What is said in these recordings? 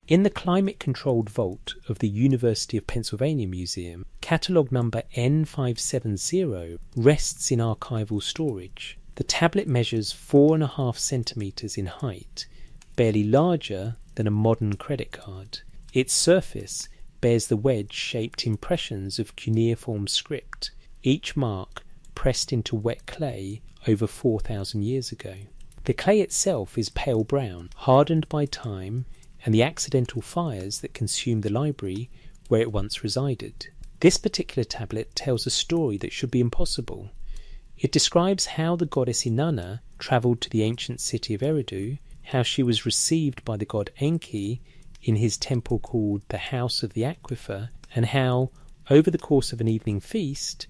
In the climate-controlled vault of the University of Pennsylvania Museum, catalogue number N570 rests in archival storage. The tablet measures 4.5 centimetres in height, barely larger than a modern credit card. Its surface bears the wedge-shaped impressions of cuneiform script, each mark pressed into wet clay over 4,000 years ago. The clay itself is pale brown, hardened by time and the accidental fires that consumed the library where it once resided. This particular tablet tells a story that should be impossible. It describes how the goddess Inanna travelled to the ancient city of Eridu, how she was received by the god Enki in his temple called the House of the Aquifer, and how, over the course of an evening feast,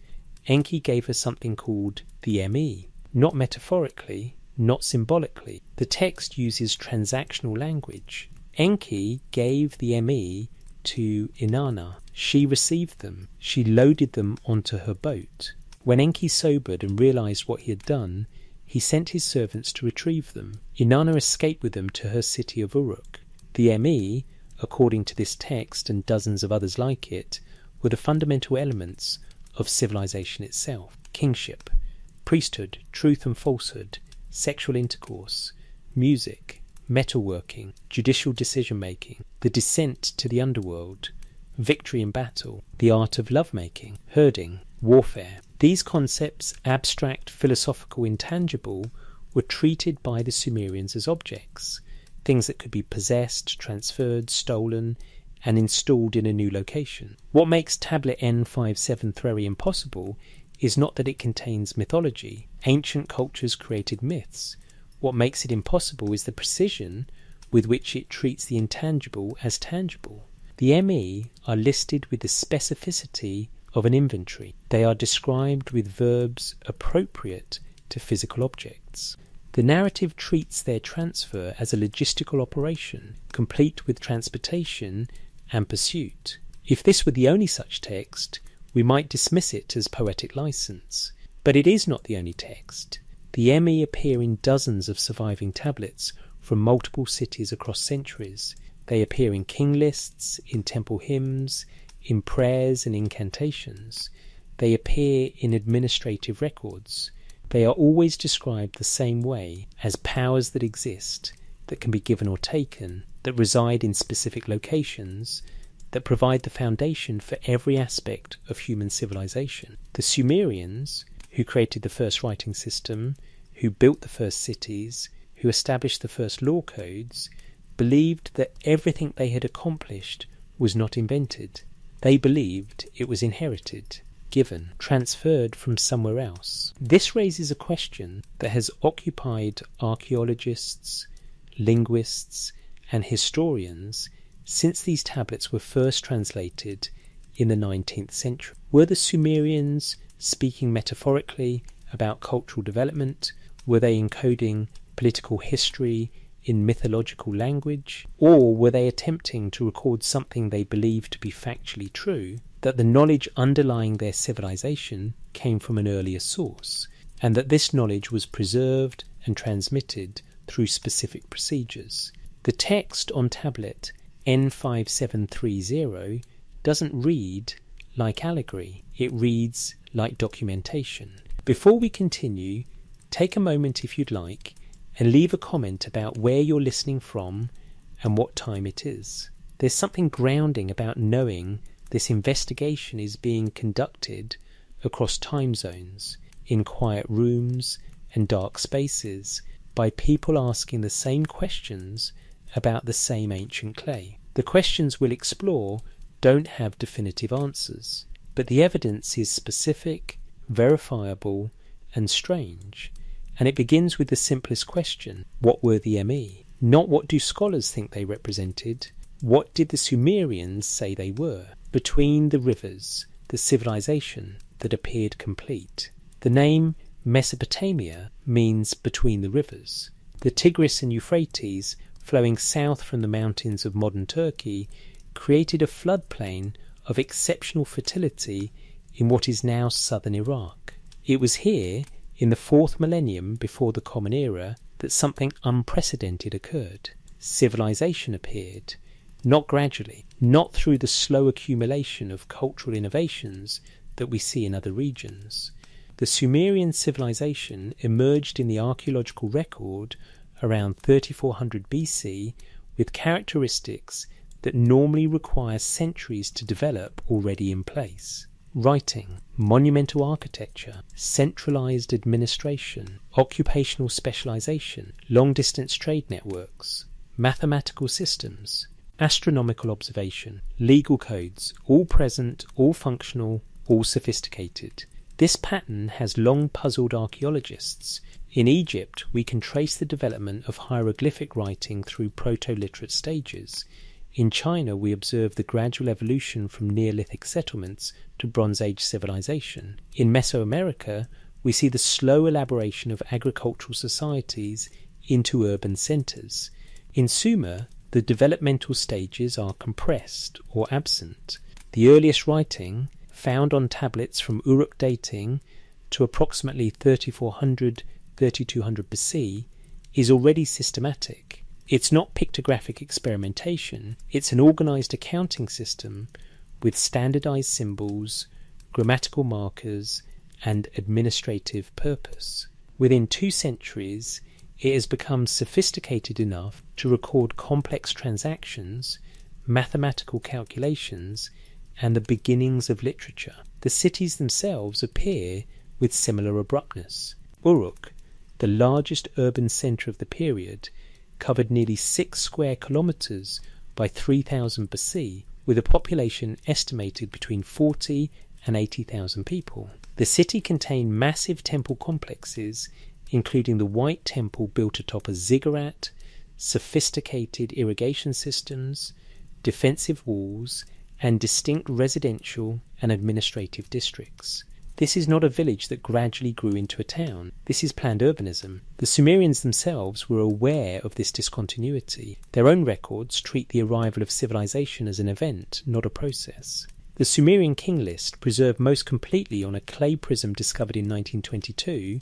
Enki gave her something called the Me, not metaphorically, not symbolically. The text uses transactional language. Enki gave the Me to Inanna. She received them. She loaded them onto her boat. When Enki sobered and realised what he had done, he sent his servants to retrieve them. Inanna escaped with them to her city of Uruk. The Me, according to this text and dozens of others like it, were the fundamental elements of civilization itself. Kingship, priesthood, truth and falsehood, sexual intercourse, music, metalworking, judicial decision-making, the descent to the underworld, victory in battle, the art of lovemaking, herding, warfare. These concepts, abstract, philosophical, intangible, were treated by the Sumerians as objects, things that could be possessed, transferred, stolen, and installed in a new location. What makes tablet N573 impossible is not that it contains mythology. Ancient cultures created myths. What makes it impossible is the precision with which it treats the intangible as tangible. The ME are listed with the specificity of an inventory. They are described with verbs appropriate to physical objects. The narrative treats their transfer as a logistical operation, complete with transportation and pursuit. If this were the only such text, we might dismiss it as poetic license. But it is not the only text. The ME appear in dozens of surviving tablets from multiple cities across centuries. They appear in king lists, in temple hymns, in prayers and incantations. They appear in administrative records. They are always described the same way, as powers that exist, that can be given or taken, that reside in specific locations, that provide the foundation for every aspect of human civilization. The Sumerians, who created the first writing system, who built the first cities, who established the first law codes, believed that everything they had accomplished was not invented. They believed it was inherited, given, transferred from somewhere else. This raises a question that has occupied archaeologists, linguists, and historians since these tablets were first translated in the 19th century. Were the Sumerians speaking metaphorically about cultural development? Were they encoding political history in mythological language? Or were they attempting to record something they believed to be factually true, that the knowledge underlying their civilization came from an earlier source, and that this knowledge was preserved and transmitted through specific procedures? The text on tablet N5730 doesn't read like allegory, it reads like documentation. Before we continue, take a moment if you'd like and leave a comment about where you're listening from and what time it is. There's something grounding about knowing this investigation is being conducted across time zones, in quiet rooms and dark spaces, by people asking the same questions about the same ancient clay. The questions we'll explore don't have definitive answers, but the evidence is specific, verifiable, and strange. And it begins with the simplest question: what were the ME? Not what do scholars think they represented, what did the Sumerians say they were? Between the rivers, the civilization that appeared complete. The name Mesopotamia means between the rivers. The Tigris and Euphrates, flowing south from the mountains of modern Turkey, created a floodplain of exceptional fertility in what is now southern Iraq. It was here, in the 4th millennium before the Common Era, that something unprecedented occurred. Civilization appeared, not gradually, not through the slow accumulation of cultural innovations that we see in other regions. The Sumerian civilization emerged in the archaeological record around 3400 BC with characteristics that normally require centuries to develop already in place. Writing, monumental architecture, centralized administration, occupational specialization, long-distance trade networks, mathematical systems, astronomical observation, legal codes, all present, all functional, all sophisticated. This pattern has long puzzled archaeologists. In Egypt, we can trace the development of hieroglyphic writing through proto-literate stages. In China, we observe the gradual evolution from Neolithic settlements to Bronze Age civilization. In Mesoamerica, we see the slow elaboration of agricultural societies into urban centres. In Sumer, the developmental stages are compressed or absent. The earliest writing, found on tablets from Uruk dating to approximately 3400-3200 BC, is already systematic. It's not pictographic experimentation, it's an organised accounting system with standardised symbols, grammatical markers, and administrative purpose. Within 2 centuries, it has become sophisticated enough to record complex transactions, mathematical calculations, and the beginnings of literature. The cities themselves appear with similar abruptness. Uruk, the largest urban centre of the period, covered nearly 6 square kilometres by 3000 BC, with a population estimated between 40 and 80,000 people. The city contained massive temple complexes, including the White Temple built atop a ziggurat, sophisticated irrigation systems, defensive walls, and distinct residential and administrative districts. This is not a village that gradually grew into a town. This is planned urbanism. The Sumerians themselves were aware of this discontinuity. Their own records treat the arrival of civilization as an event, not a process. The Sumerian king list, preserved most completely on a clay prism discovered in 1922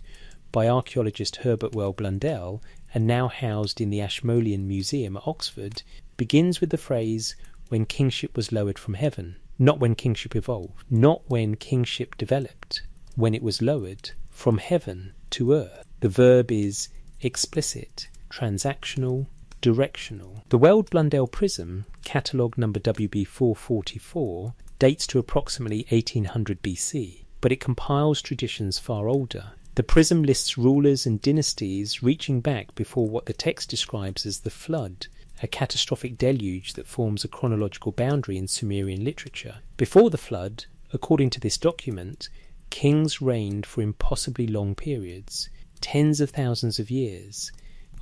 by archaeologist Herbert Well Blundell and now housed in the Ashmolean Museum at Oxford, begins with the phrase, "when kingship was lowered from heaven," not when kingship evolved, not when kingship developed, when it was lowered from heaven to earth. The verb is explicit, transactional, directional. The Weld Blundell prism, catalogue number WB444, dates to approximately 1800 BC, but it compiles traditions far older. The prism lists rulers and dynasties reaching back before what the text describes as the flood, a catastrophic deluge that forms a chronological boundary in Sumerian literature. Before the flood, according to this document, kings reigned for impossibly long periods, tens of thousands of years.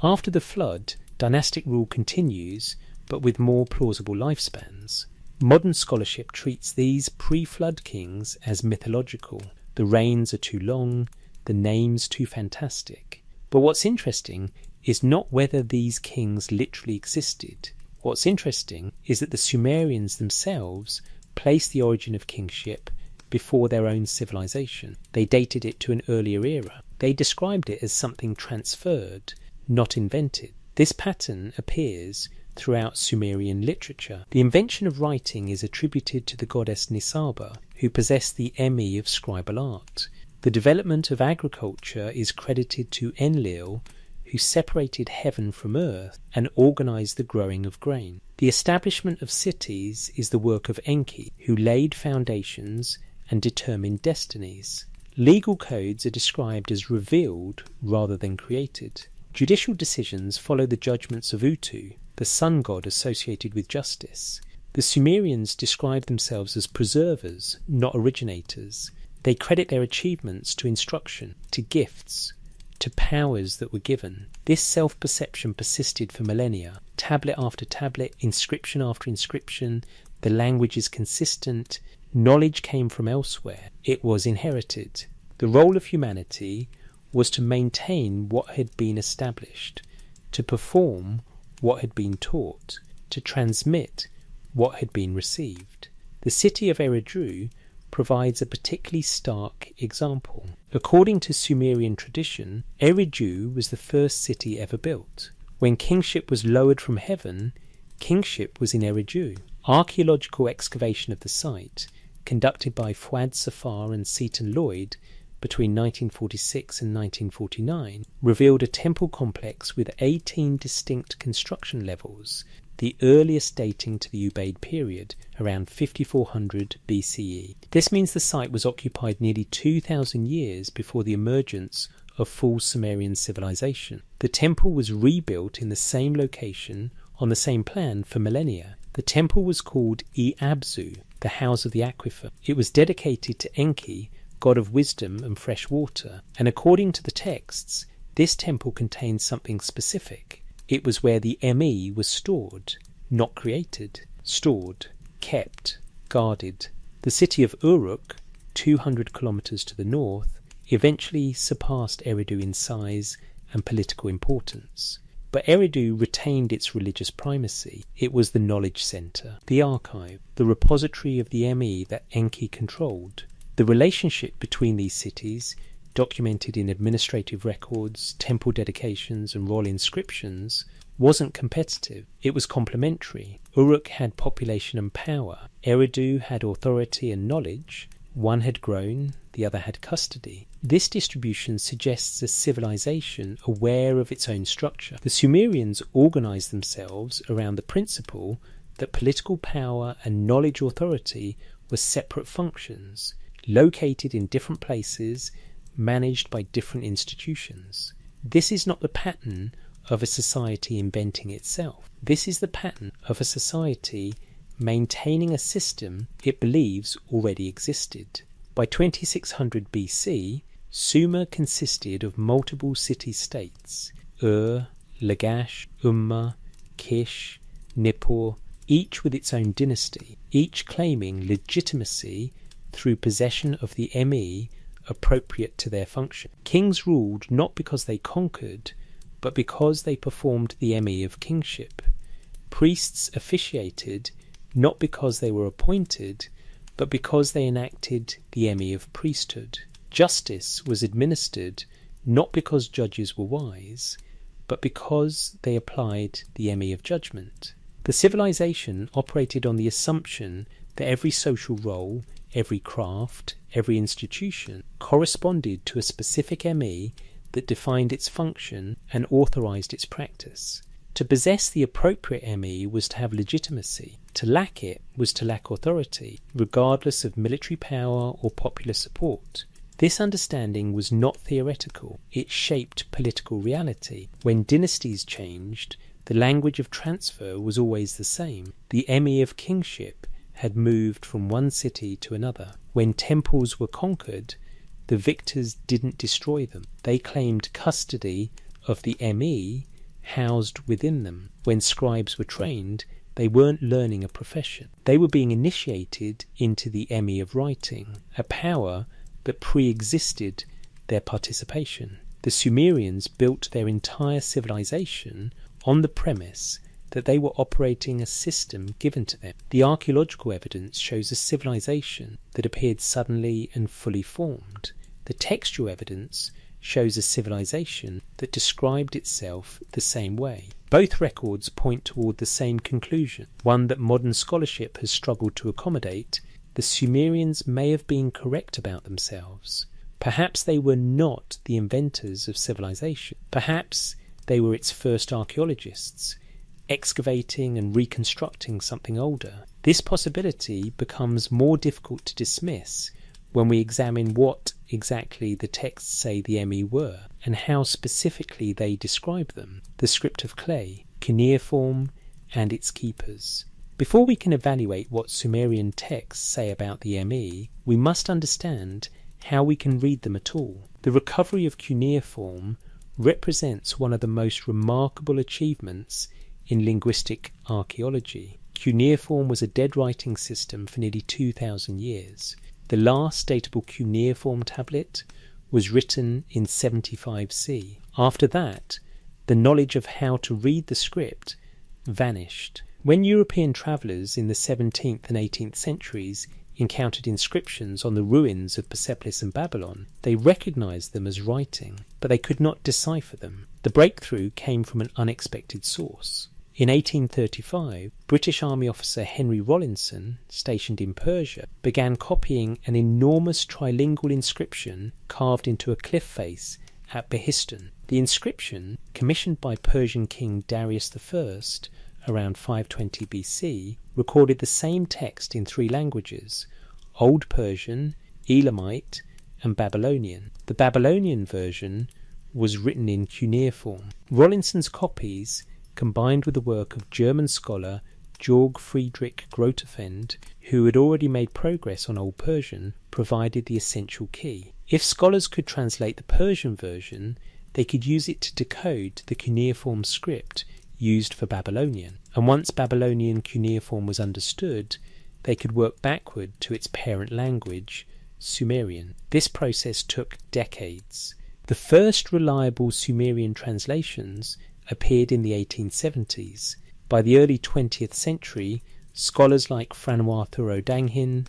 After the flood, dynastic rule continues, but with more plausible lifespans. Modern scholarship treats these pre-flood kings as mythological. The reigns are too long, the names too fantastic. But what's interesting is not whether these kings literally existed. What's interesting is that the Sumerians themselves placed the origin of kingship before their own civilization. They dated it to an earlier era. They described it as something transferred, not invented. This pattern appears throughout Sumerian literature. The invention of writing is attributed to the goddess Nisaba, who possessed the Emi of scribal art. The development of agriculture is credited to Enlil, who separated heaven from earth and organised the growing of grain. The establishment of cities is the work of Enki, who laid foundations and determined destinies. Legal codes are described as revealed rather than created. Judicial decisions follow the judgments of Utu, the sun god associated with justice. The Sumerians describe themselves as preservers, not originators. They credit their achievements to instruction, to gifts, to powers that were given. This self-perception persisted for millennia. Tablet after tablet, inscription after inscription, the language is consistent, knowledge came from elsewhere, it was inherited. The role of humanity was to maintain what had been established, to perform what had been taught, to transmit what had been received. The city of Eridu provides a particularly stark example. According to Sumerian tradition, Eridu was the first city ever built. When kingship was lowered from heaven, kingship was in Eridu. Archaeological excavation of the site, conducted by Fouad Safar and Seton Lloyd between 1946 and 1949, revealed a temple complex with 18 distinct construction levels, the earliest dating to the Ubaid period, around 5400 BCE. This means the site was occupied nearly 2,000 years before the emergence of full Sumerian civilization. The temple was rebuilt in the same location on the same plan for millennia. The temple was called Abzu, the House of the Aquifer. It was dedicated to Enki, god of wisdom and fresh water, and according to the texts, this temple contained something specific. It was where the Me was stored, not created, stored, kept, guarded. The city of Uruk, 200 kilometers to the north, eventually surpassed Eridu in size and political importance. But Eridu retained its religious primacy. It was the knowledge centre, the archive, the repository of the Me that Enki controlled. The relationship between these cities, documented in administrative records, temple dedications and royal inscriptions, wasn't competitive. It was complementary. Uruk had population and power. Eridu had authority and knowledge. One had grown, the other had custody. This distribution suggests a civilization aware of its own structure. The Sumerians organized themselves around the principle that political power and knowledge authority were separate functions, located in different places, managed by different institutions. This is not the pattern of a society inventing itself. This is the pattern of a society maintaining a system it believes already existed. By 2600 BC, Sumer consisted of multiple city-states, Lagash, Umma, Kish, Nippur, each with its own dynasty, each claiming legitimacy through possession of the Me appropriate to their function. Kings ruled not because they conquered, but because they performed the Me of kingship. Priests officiated not because they were appointed, but because they enacted the Me of priesthood. Justice was administered not because judges were wise, but because they applied the Me of judgment. The civilization operated on the assumption that every social role, every craft, every institution corresponded to a specific Me that defined its function and authorized its practice. To possess the appropriate Me was to have legitimacy. To lack it was to lack authority, regardless of military power or popular support. This understanding was not theoretical. It shaped political reality. When dynasties changed, the language of transfer was always the same. The Me of kingship had moved from one city to another. When temples were conquered, the victors didn't destroy them. They claimed custody of the Me housed within them. When scribes were trained, they weren't learning a profession. They were being initiated into the Me of writing, a power that pre-existed their participation. The Sumerians built their entire civilization on the premise that they were operating a system given to them. The archaeological evidence shows a civilization that appeared suddenly and fully formed. The textual evidence shows a civilization that described itself the same way. Both records point toward the same conclusion, one that modern scholarship has struggled to accommodate. The Sumerians may have been correct about themselves. Perhaps they were not the inventors of civilization. Perhaps they were its first archaeologists, excavating and reconstructing something older. This possibility becomes more difficult to dismiss when we examine what exactly the texts say the Me were, and how specifically they describe them: the script of clay, cuneiform, and its keepers. Before we can evaluate what Sumerian texts say about the Me, we must understand how we can read them at all. The recovery of cuneiform represents one of the most remarkable achievements in linguistic archaeology. Cuneiform was a dead writing system for nearly 2,000 years. The last datable cuneiform tablet was written in 75 C. After that, the knowledge of how to read the script vanished. When European travellers in the 17th and 18th centuries encountered inscriptions on the ruins of Persepolis and Babylon, they recognized them as writing, but they could not decipher them. The breakthrough came from an unexpected source. In 1835, British Army officer Henry Rawlinson, stationed in Persia, began copying an enormous trilingual inscription carved into a cliff face at Behistun. The inscription, commissioned by Persian King Darius I around 520 BC, recorded the same text in 3 languages: Old Persian, Elamite, and Babylonian. The Babylonian version was written in cuneiform. Rawlinson's copies, combined with the work of German scholar Georg Friedrich Grotefend, who had already made progress on Old Persian, provided the essential key. If scholars could translate the Persian version, they could use it to decode the cuneiform script used for Babylonian. And once Babylonian cuneiform was understood, they could work backward to its parent language, Sumerian. This process took decades. The first reliable Sumerian translations appeared in the 1870s. By the early 20th century, scholars like Francois Thoreau-Danghin,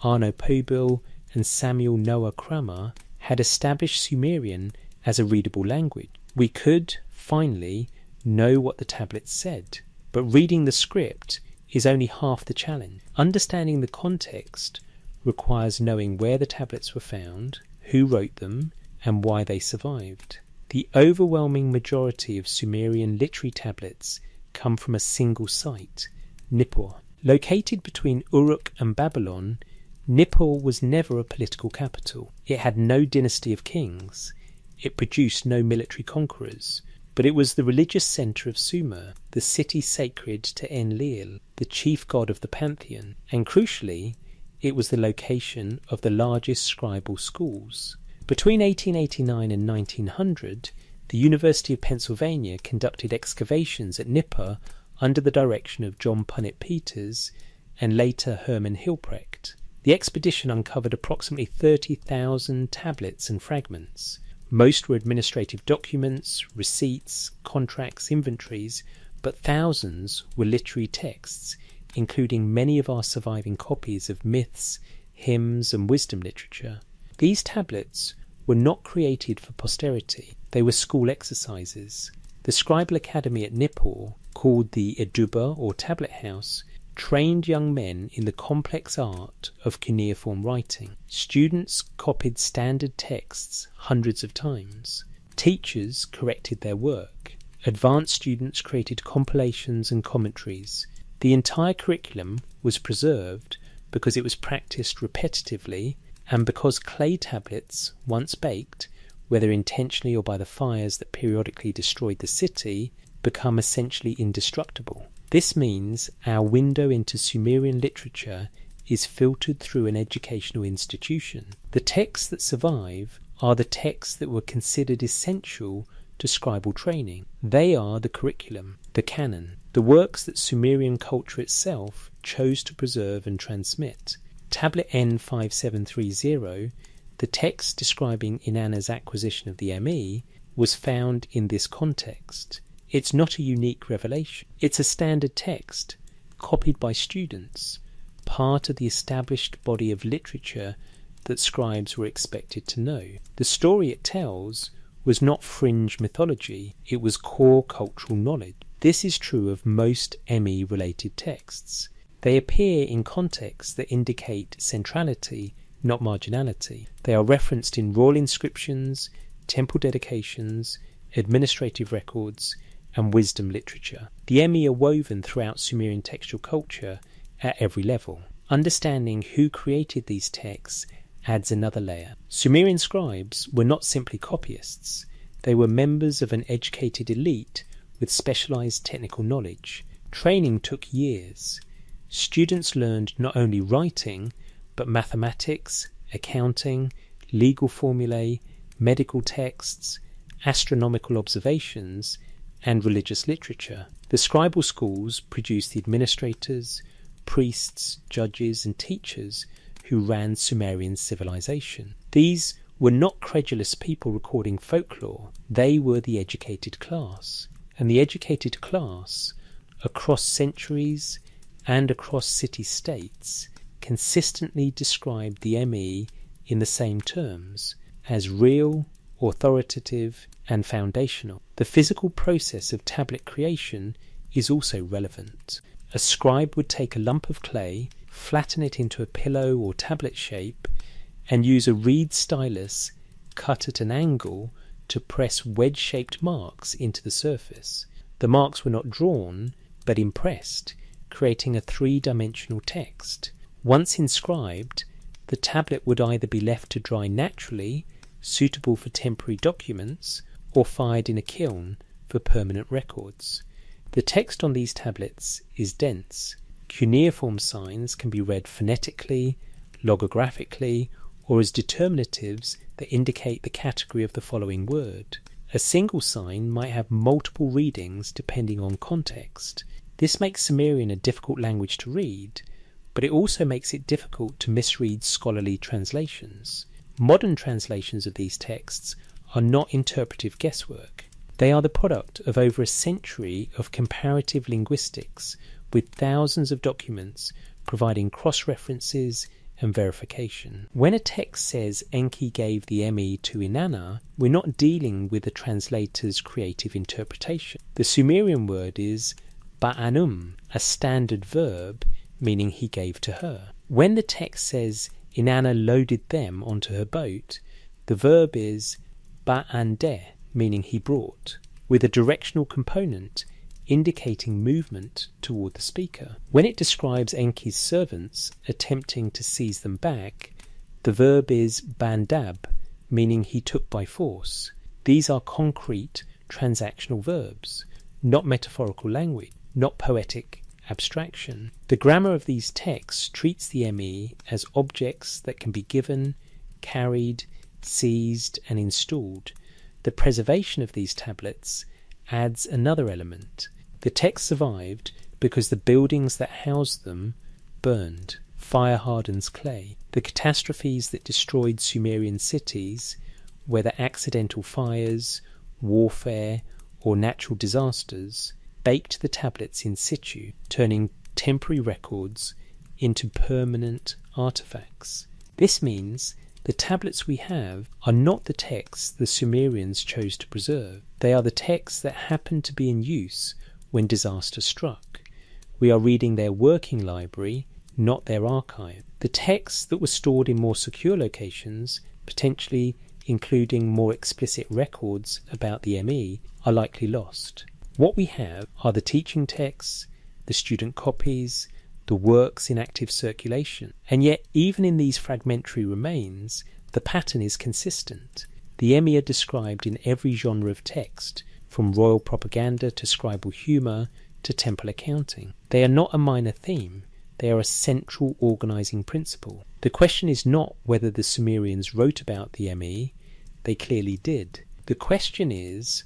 Arno Pobil, and Samuel Noah Kramer had established Sumerian as a readable language. We could, finally, know what the tablets said, but reading the script is only half the challenge. Understanding the context requires knowing where the tablets were found, who wrote them, and why they survived. The overwhelming majority of Sumerian literary tablets come from a single site, Nippur. Located between Uruk and Babylon, Nippur was never a political capital. It had no dynasty of kings. It produced no military conquerors. But it was the religious centre of Sumer, the city sacred to Enlil, the chief god of the pantheon, and crucially, it was the location of the largest scribal schools. Between 1889 and 1900, the University of Pennsylvania conducted excavations at Nippur under the direction of John Punnett Peters and later Hermann Hilprecht. The expedition uncovered approximately 30,000 tablets and fragments. Most were administrative documents, receipts, contracts, inventories, but thousands were literary texts, including many of our surviving copies of myths, hymns, and wisdom literature. These tablets were not created for posterity. They were school exercises. The Scribal Academy at Nippur, called the Eduba or Tablet House, trained young men in the complex art of cuneiform writing. Students copied standard texts hundreds of times. Teachers corrected their work. Advanced students created compilations and commentaries. The entire curriculum was preserved because it was practiced repetitively and because clay tablets, once baked, whether intentionally or by the fires that periodically destroyed the city, become essentially indestructible. This means our window into Sumerian literature is filtered through an educational institution. The texts that survive are the texts that were considered essential to scribal training. They are the curriculum, the canon, the works that Sumerian culture itself chose to preserve and transmit. Tablet N5730, the text describing Inanna's acquisition of the ME, was found in this context. It's not a unique revelation. It's a standard text, copied by students, part of the established body of literature that scribes were expected to know. The story it tells was not fringe mythology, it was core cultural knowledge. This is true of most ME-related texts. They appear in contexts that indicate centrality, not marginality. They are referenced in royal inscriptions, temple dedications, administrative records, and wisdom literature. The ME are woven throughout Sumerian textual culture at every level. Understanding who created these texts adds another layer. Sumerian scribes were not simply copyists. They were members of an educated elite with specialized technical knowledge. Training took years. Students learned not only writing, but mathematics, accounting, legal formulae, medical texts, astronomical observations, and religious literature. The scribal schools produced the administrators, priests, judges, and teachers who ran Sumerian civilization. These were not credulous people recording folklore. They were the educated class. And the educated class, across centuries and across city-states, consistently described the ME in the same terms as real, authoritative, and foundational. The physical process of tablet creation is also relevant. A scribe would take a lump of clay, flatten it into a pillow or tablet shape, and use a reed stylus cut at an angle to press wedge-shaped marks into the surface. The marks were not drawn, but impressed, creating a three-dimensional text. Once inscribed, the tablet would either be left to dry naturally, suitable for temporary documents, or fired in a kiln for permanent records. The text on these tablets is dense. Cuneiform signs can be read phonetically, logographically, or as determinatives that indicate the category of the following word. A single sign might have multiple readings depending on context. This makes Sumerian a difficult language to read, but it also makes it difficult to misread scholarly translations. Modern translations of these texts are not interpretive guesswork. They are the product of over a century of comparative linguistics, with thousands of documents providing cross-references and verification. When a text says Enki gave the Emmy to Inanna, we're not dealing with the translator's creative interpretation. The Sumerian word is ba'anum, a standard verb meaning he gave to her. When the text says Inanna loaded them onto her boat, the verb is ba'andeh, meaning he brought, with a directional component indicating movement toward the speaker. When it describes Enki's servants attempting to seize them back, the verb is bandab, meaning he took by force. These are concrete transactional verbs, not metaphorical language, not poetic abstraction. The grammar of these texts treats the ME as objects that can be given, carried, seized, and installed. The preservation of these tablets adds another element. The text survived because the buildings that housed them burned. Fire hardens clay. The catastrophes that destroyed Sumerian cities, whether accidental fires, warfare, or natural disasters, baked the tablets in situ, turning temporary records into permanent artifacts. This means the tablets we have are not the texts the Sumerians chose to preserve. They are the texts that happened to be in use when disaster struck. We are reading their working library, not their archive. The texts that were stored in more secure locations, potentially including more explicit records about the ME, are likely lost. What we have are the teaching texts, the student copies, the works in active circulation. And yet, even in these fragmentary remains, the pattern is consistent. The ME are described in every genre of text, from royal propaganda to scribal humour to temple accounting. They are not a minor theme, they are a central organising principle. The question is not whether the Sumerians wrote about the ME, they clearly did. The question is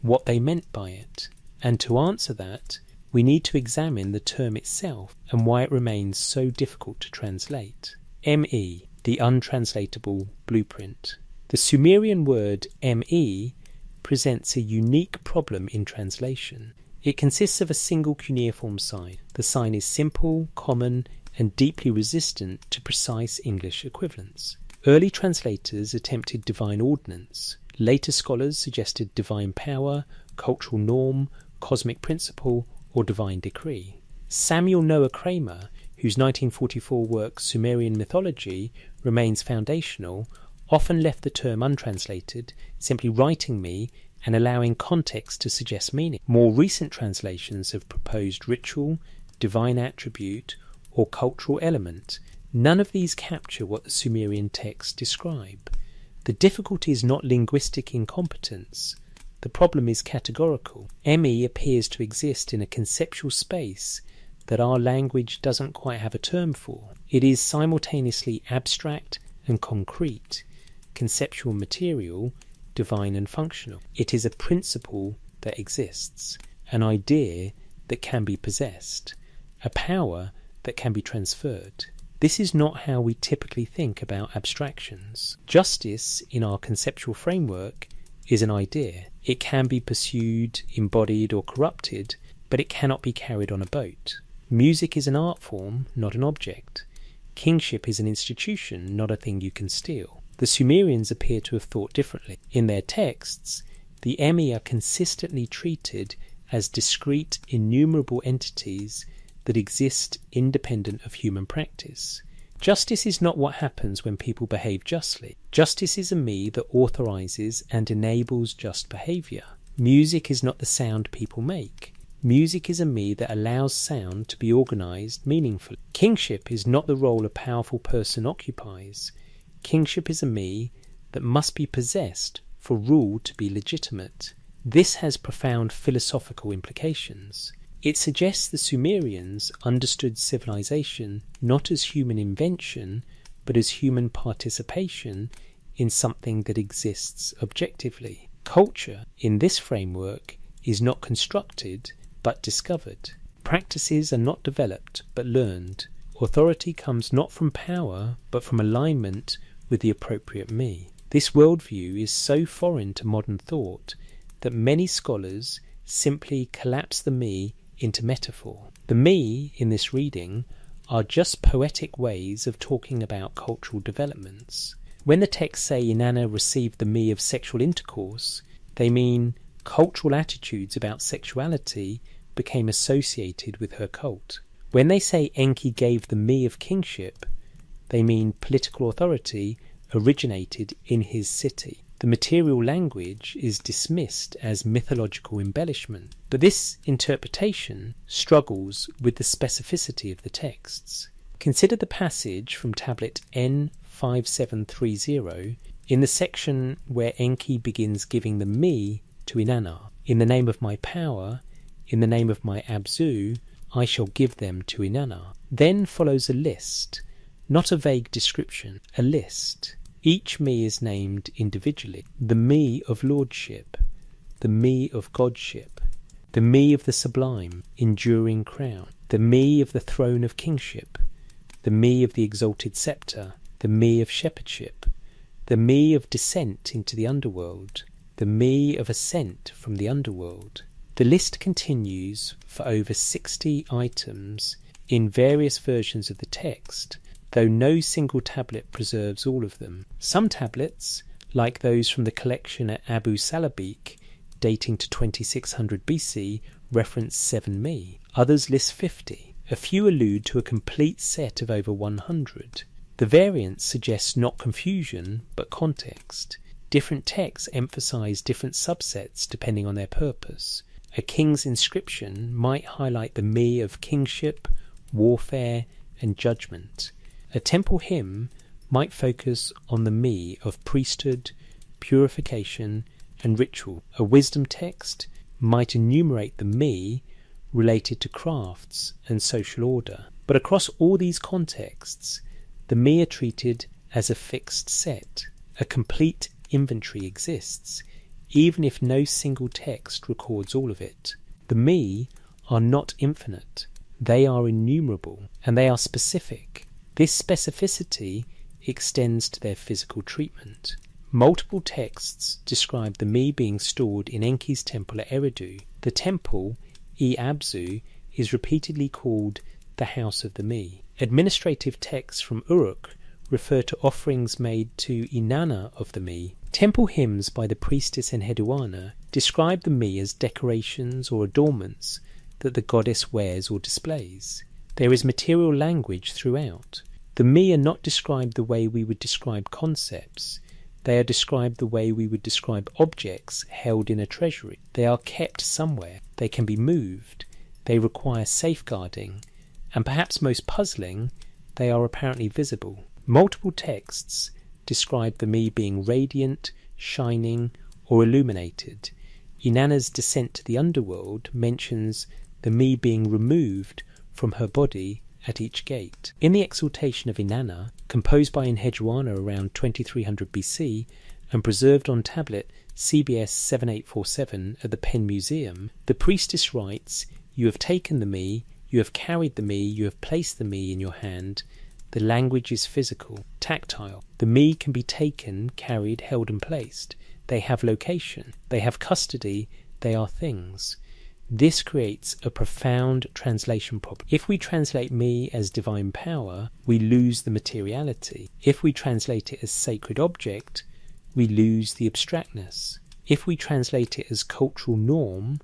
what they meant by it, and to answer that, we need to examine the term itself and why it remains so difficult to translate. ME, the untranslatable blueprint. The Sumerian word ME presents a unique problem in translation. It consists of a single cuneiform sign. The sign is simple, common, and deeply resistant to precise English equivalents. Early translators attempted divine ordinance. Later scholars suggested divine power, cultural norm, cosmic principle, or divine decree. Samuel Noah Kramer, whose 1944 work Sumerian Mythology remains foundational, often left the term untranslated, simply writing me and allowing context to suggest meaning. More recent translations have proposed ritual, divine attribute, or cultural element. None of these capture what the Sumerian texts describe. The difficulty is not linguistic incompetence. The problem is categorical. ME appears to exist in a conceptual space that our language doesn't quite have a term for. It is simultaneously abstract and concrete, conceptual material, divine and functional. It is a principle that exists, an idea that can be possessed, a power that can be transferred. This is not how we typically think about abstractions. Justice, in our conceptual framework, is an idea. It can be pursued, embodied or corrupted, but it cannot be carried on a boat. Music is an art form, not an object. Kingship is an institution, not a thing you can steal. The Sumerians appear to have thought differently. In their texts, the ME are consistently treated as discrete, innumerable entities that exist independent of human practice. Justice is not what happens when people behave justly. Justice is a me that authorises and enables just behaviour. Music is not the sound people make. Music is a me that allows sound to be organised meaningfully. Kingship is not the role a powerful person occupies. Kingship is a me that must be possessed for rule to be legitimate. This has profound philosophical implications. It suggests the Sumerians understood civilization not as human invention, but as human participation in something that exists objectively. Culture, in this framework, is not constructed, but discovered. Practices are not developed, but learned. Authority comes not from power, but from alignment with the appropriate me. This worldview is so foreign to modern thought that many scholars simply collapse the me into metaphor. The me in this reading are just poetic ways of talking about cultural developments. When the texts say Inanna received the me of sexual intercourse, they mean cultural attitudes about sexuality became associated with her cult. When they say Enki gave the me of kingship, they mean political authority originated in his city. The material language is dismissed as mythological embellishment, but this interpretation struggles with the specificity of the texts. Consider the passage from tablet N5730 in the section where Enki begins giving the me to Inanna. In the name of my power, in the name of my Abzu, I shall give them to Inanna. Then follows a list, not a vague description, a list. Each me is named individually. The me of lordship, the me of godship, the me of the sublime, enduring crown, the me of the throne of kingship, the me of the exalted sceptre, the me of shepherdship, the me of descent into the underworld, the me of ascent from the underworld. The list continues for over 60 items in various versions of the text, though no single tablet preserves all of them. Some tablets, like those from the collection at Abu Salabik, dating to 2600 BC, reference 7 me. Others list 50. A few allude to a complete set of over 100. The variance suggests not confusion, but context. Different texts emphasize different subsets depending on their purpose. A king's inscription might highlight the me of kingship, warfare, and judgment. A temple hymn might focus on the me of priesthood, purification, and ritual. A wisdom text might enumerate the me related to crafts and social order. But across all these contexts, the me are treated as a fixed set. A complete inventory exists, even if no single text records all of it. The me are not infinite. They are innumerable, and they are specific. This specificity extends to their physical treatment. Multiple texts describe the me being stored in Enki's temple at Eridu. The temple, Abzu, is repeatedly called the House of the Me. Administrative texts from Uruk refer to offerings made to Inanna of the me. Temple hymns by the priestess Enheduanna describe the me as decorations or adornments that the goddess wears or displays. There is material language throughout. The me are not described the way we would describe concepts. They are described the way we would describe objects held in a treasury. They are kept somewhere. They can be moved. They require safeguarding. And perhaps most puzzling, they are apparently visible. Multiple texts describe the me being radiant, shining, or illuminated. Inanna's descent to the underworld mentions the me being removed from her body at each gate. In the Exaltation of Inanna, composed by Enheduanna around 2300 BC and preserved on tablet CBS 7847 at the Penn Museum, the priestess writes, "You have taken the me, you have carried the me, you have placed the me in your hand. The language is physical, tactile. The me can be taken, carried, held and placed. They have location. They have custody. They are things." This creates a profound translation problem. If we translate me as divine power, we lose the materiality. If we translate it as sacred object, we lose the abstractness. If we translate it as cultural norm,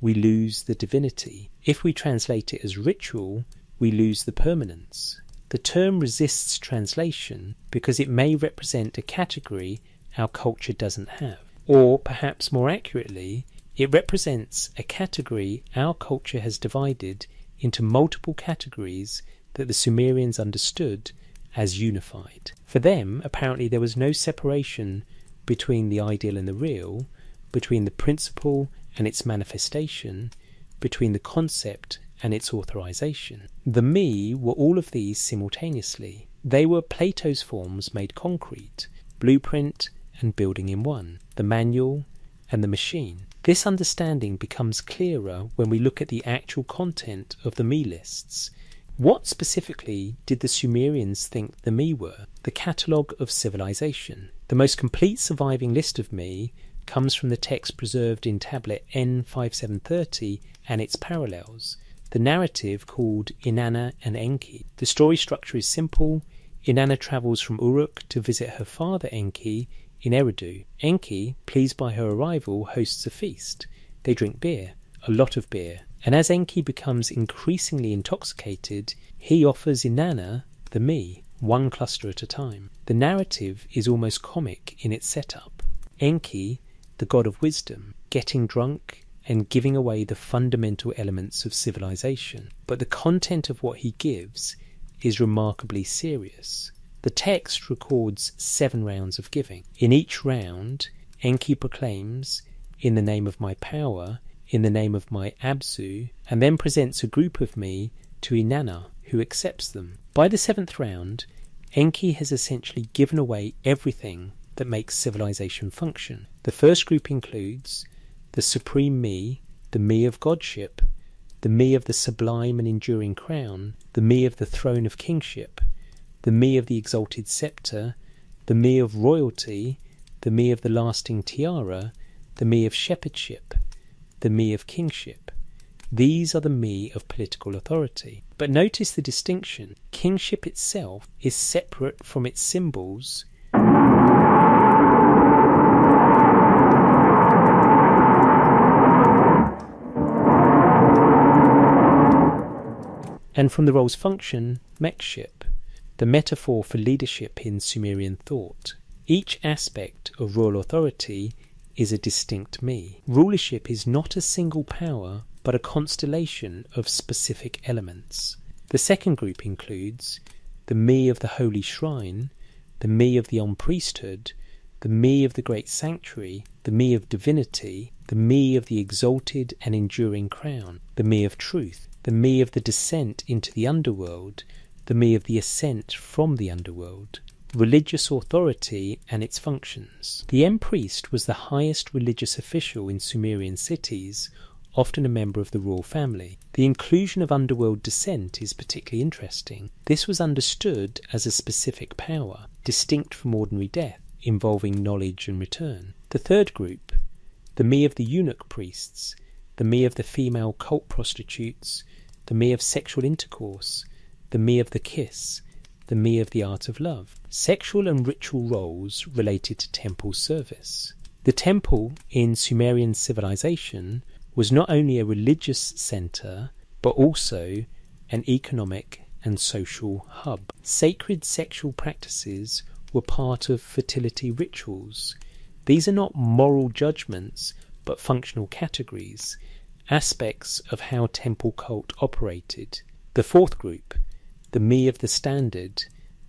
we lose the divinity. If we translate it as ritual, we lose the permanence. The term resists translation because it may represent a category our culture doesn't have. Or, perhaps more accurately, it represents a category our culture has divided into multiple categories that the Sumerians understood as unified. For them, apparently there was no separation between the ideal and the real, between the principle and its manifestation, between the concept and its authorization. The me were all of these simultaneously. They were Plato's forms made concrete, blueprint and building in one, the manual and the machine. This understanding becomes clearer when we look at the actual content of the me lists. What specifically did the Sumerians think the me were? The catalogue of civilization. The most complete surviving list of me comes from the text preserved in tablet N5730 and its parallels, the narrative called Inanna and Enki. The story structure is simple. Inanna travels from Uruk to visit her father Enki in Eridu. Enki, pleased by her arrival, hosts a feast. They drink beer, a lot of beer, and as Enki becomes increasingly intoxicated, he offers Inanna the me, one cluster at a time. The narrative is almost comic in its setup. Enki, the god of wisdom, getting drunk and giving away the fundamental elements of civilization. But the content of what he gives is remarkably serious. The text records 7 rounds of giving. In each round, Enki proclaims, "In the name of my power, in the name of my Abzu," and then presents a group of me to Inanna, who accepts them. By the 7th round, Enki has essentially given away everything that makes civilization function. The first group includes the supreme me, the me of godship, the me of the sublime and enduring crown, the me of the throne of kingship, the me of the exalted scepter, the me of royalty, the me of the lasting tiara, the me of shepherdship, the me of kingship. These are the me of political authority. But notice the distinction. Kingship itself is separate from its symbols and from the role's function, mechship, the metaphor for leadership in Sumerian thought. Each aspect of royal authority is a distinct me. Rulership is not a single power, but a constellation of specific elements. The second group includes the me of the holy shrine, the me of the on-priesthood, the me of the great sanctuary, the me of divinity, the me of the exalted and enduring crown, the me of truth, the me of the descent into the underworld, the me of the ascent from the underworld. Religious authority and its functions. The em-priest was the highest religious official in Sumerian cities, often a member of the royal family. The inclusion of underworld descent is particularly interesting. This was understood as a specific power, distinct from ordinary death, involving knowledge and return. The third group, the me of the eunuch priests, the me of the female cult prostitutes, the me of sexual intercourse, the me of the kiss, the me of the art of love. Sexual and ritual roles related to temple service. The temple in Sumerian civilization was not only a religious centre, but also an economic and social hub. Sacred sexual practices were part of fertility rituals. These are not moral judgments, but functional categories, aspects of how temple cult operated. The fourth group, the me of the standard,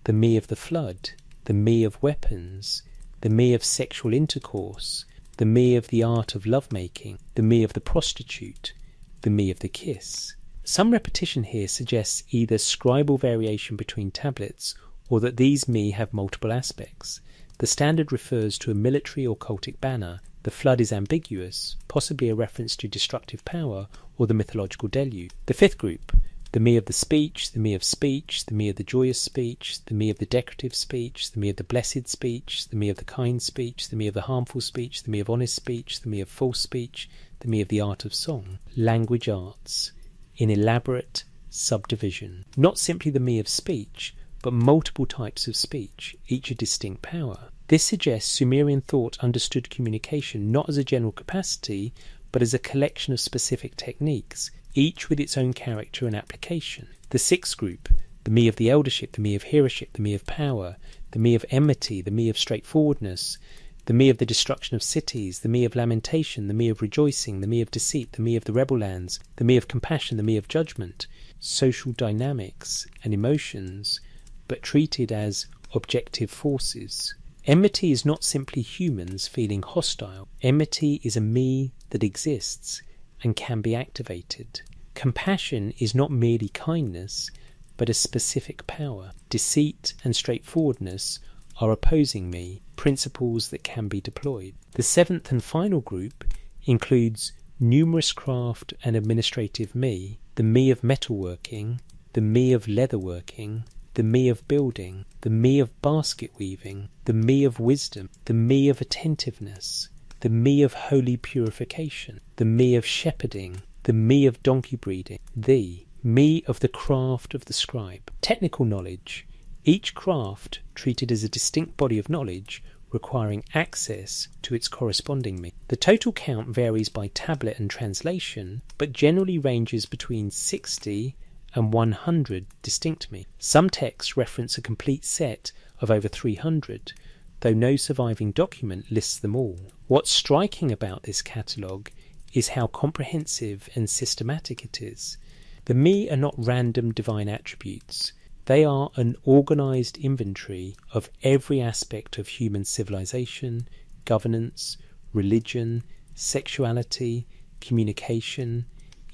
the me of the flood, the me of weapons, the me of sexual intercourse, the me of the art of lovemaking, the me of the prostitute, the me of the kiss. Some repetition here suggests either scribal variation between tablets or that these me have multiple aspects. The standard refers to a military or cultic banner. The flood is ambiguous, possibly a reference to destructive power or the mythological deluge. The fifth group, the me of the speech, the me of speech, the me of the joyous speech, the me of the decorative speech, the me of the blessed speech, the me of the kind speech, the me of the harmful speech, the me of honest speech, the me of false speech, the me of the art of song. Language arts, in elaborate subdivision. Not simply the me of speech, but multiple types of speech, each a distinct power. This suggests Sumerian thought understood communication not as a general capacity, but as a collection of specific techniques, each with its own character and application. The sixth group, the me of the eldership, the me of hearership, the me of power, the me of enmity, the me of straightforwardness, the me of the destruction of cities, the me of lamentation, the me of rejoicing, the me of deceit, the me of the rebel lands, the me of compassion, the me of judgment, social dynamics and emotions, but treated as objective forces. Enmity is not simply humans feeling hostile. Enmity is a me that exists and can be activated. Compassion is not merely kindness, but a specific power. Deceit and straightforwardness are opposing me, principles that can be deployed. The seventh and final group includes numerous craft and administrative me, the me of metalworking, the me of leatherworking, the me of building, the me of basket weaving, the me of wisdom, the me of attentiveness, the me of holy purification, the me of shepherding, the me of donkey breeding, the me of the craft of the scribe. Technical knowledge, each craft treated as a distinct body of knowledge requiring access to its corresponding me. The total count varies by tablet and translation, but generally ranges between 60 and 100 distinct me. Some texts reference a complete set of over 300, though no surviving document lists them all. What's striking about this catalogue is how comprehensive and systematic it is. The me are not random divine attributes. They are an organised inventory of every aspect of human civilization, governance, religion, sexuality, communication,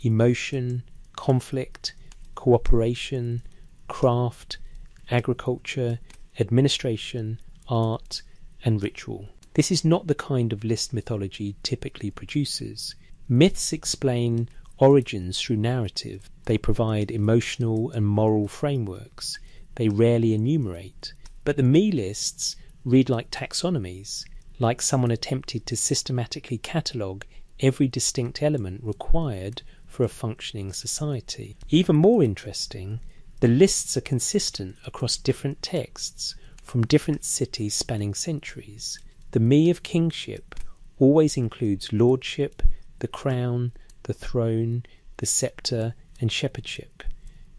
emotion, conflict, cooperation, craft, agriculture, administration, art, and ritual. This is not the kind of list mythology typically produces. Myths explain origins through narrative. They provide emotional and moral frameworks. They rarely enumerate. But the me lists read like taxonomies, like someone attempted to systematically catalogue every distinct element required for a functioning society. Even more interesting, the lists are consistent across different texts from different cities spanning centuries. The me of kingship always includes lordship, the crown, the throne, the sceptre, and shepherdship.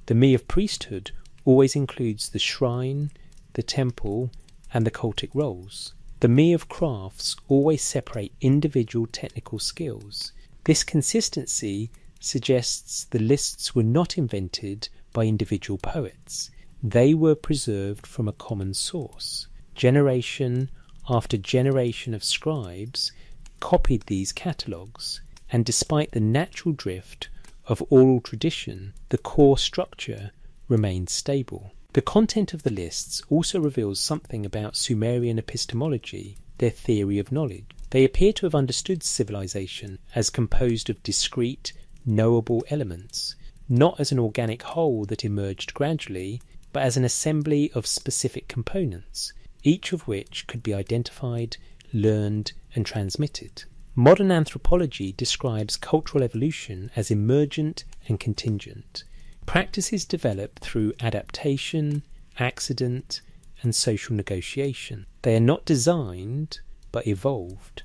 The me of priesthood always includes the shrine, the temple, and the cultic roles. The me of crafts always separate individual technical skills. This consistency suggests the lists were not invented by individual poets. They were preserved from a common source. Generation after generation of scribes copied these catalogues, and despite the natural drift of oral tradition, the core structure remained stable. The content of the lists also reveals something about Sumerian epistemology, their theory of knowledge. They appear to have understood civilization as composed of discrete, knowable elements, not as an organic whole that emerged gradually, but as an assembly of specific components, each of which could be identified, learned, and transmitted. Modern anthropology describes cultural evolution as emergent and contingent. Practices develop through adaptation, accident, and social negotiation. They are not designed, but evolved.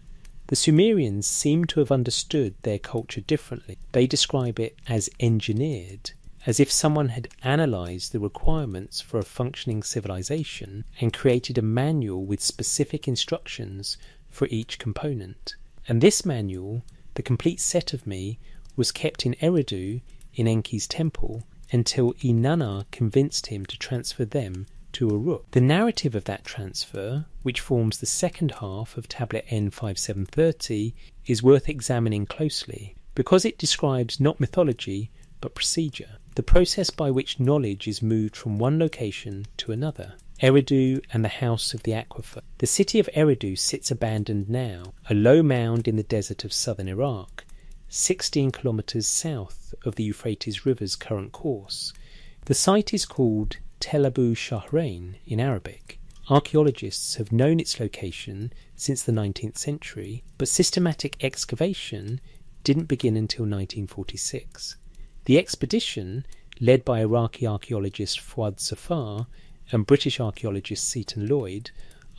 The Sumerians seem to have understood their culture differently. They describe it as engineered, as if someone had analysed the requirements for a functioning civilization and created a manual with specific instructions for each component. And this manual, the complete set of me, was kept in Eridu in Enki's temple until Inanna convinced him to transfer them to Uruk. The narrative of that transfer, which forms the second half of tablet N5730, is worth examining closely, because it describes not mythology but procedure, the process by which knowledge is moved from one location to another. Eridu and the House of the Aquifer. The city of Eridu sits abandoned now, a low mound in the desert of southern Iraq, 16 kilometres south of the Euphrates River's current course. The site is called Tel Abu Shahrain in Arabic. Archaeologists have known its location since the 19th century, but systematic excavation didn't begin until 1946. The expedition, led by Iraqi archaeologist Fuad Safar and British archaeologist Seton Lloyd,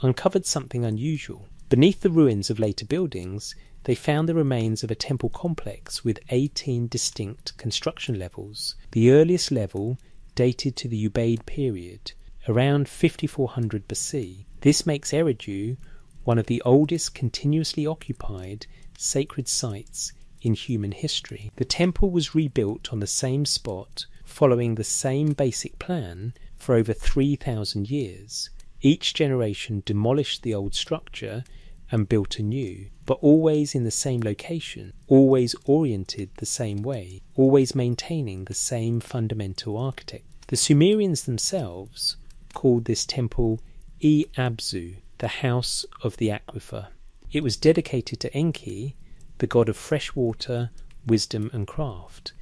uncovered something unusual. Beneath the ruins of later buildings, they found the remains of a temple complex with 18 distinct construction levels. The earliest level dated to the Ubaid period, around 5400 BC. This makes Eridu one of the oldest continuously occupied sacred sites in human history. The temple was rebuilt on the same spot, following the same basic plan for over 3,000 years. Each generation demolished the old structure and built anew, but always in the same location, always oriented the same way, always maintaining the same fundamental architecture. The Sumerians themselves called this temple E-Abzu, the house of the aquifer. It was dedicated to Enki, the god of fresh water, wisdom and craft.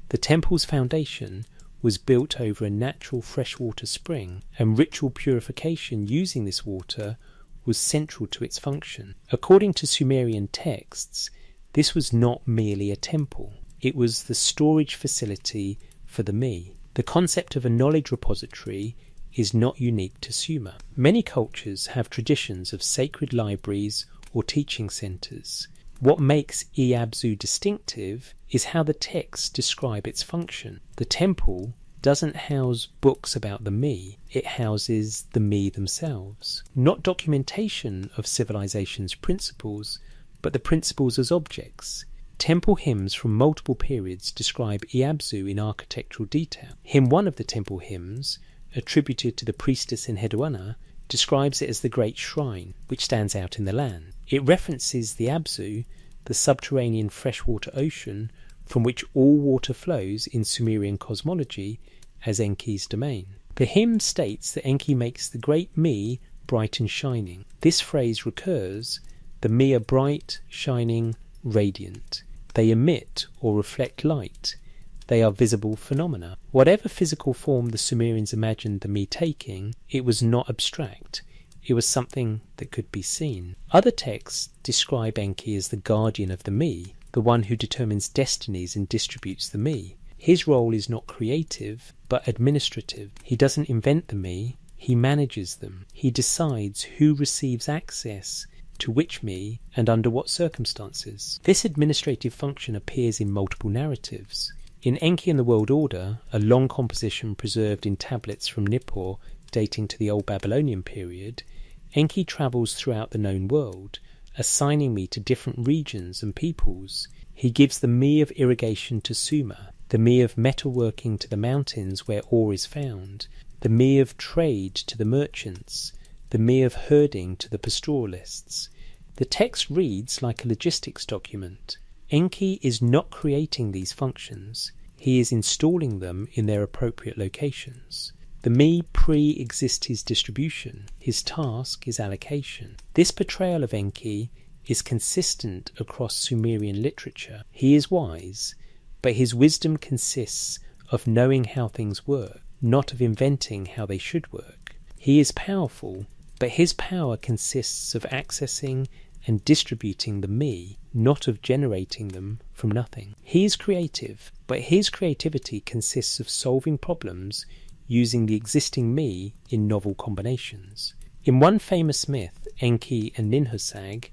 The temple's foundation was built over a natural freshwater spring, and ritual purification using this water was central to its function. According to Sumerian texts, this was not merely a temple. It was the storage facility for the me. The concept of a knowledge repository is not unique to Sumer. Many cultures have traditions of sacred libraries or teaching centres. What makes E-Abzu distinctive is how the texts describe its function. The temple doesn't house books about the me, it houses the me themselves. Not documentation of civilization's principles, but the principles as objects. Temple hymns from multiple periods describe E-Abzu in architectural detail. Hymn 1 of the temple hymns, attributed to the priestess Enheduanna, describes it as the great shrine, which stands out in the land. It references the Abzu, the subterranean freshwater ocean from which all water flows in Sumerian cosmology, as Enki's domain. The hymn states that Enki makes the great me bright and shining. This phrase recurs: the me are bright, shining, radiant. They emit or reflect light. They are visible phenomena. Whatever physical form the Sumerians imagined the me taking, it was not abstract. It was something that could be seen. Other texts describe Enki as the guardian of the me, the one who determines destinies and distributes the me. His role is not creative, but administrative. He doesn't invent the me, he manages them. He decides who receives access to which me and under what circumstances. This administrative function appears in multiple narratives. In Enki and the World Order, a long composition preserved in tablets from Nippur dating to the Old Babylonian period, Enki travels throughout the known world, assigning me to different regions and peoples. He gives the me of irrigation to Sumer, the me of metalworking to the mountains where ore is found, the me of trade to the merchants, the me of herding to the pastoralists. The text reads like a logistics document. Enki is not creating these functions, he is installing them in their appropriate locations. The me pre-exists his distribution, his task is allocation. This portrayal of Enki is consistent across Sumerian literature. He is wise, but his wisdom consists of knowing how things work, not of inventing how they should work. He is powerful, but his power consists of accessing and distributing the me, not of generating them from nothing. He is creative, but his creativity consists of solving problems using the existing me in novel combinations. In one famous myth, Enki and Ninhursag,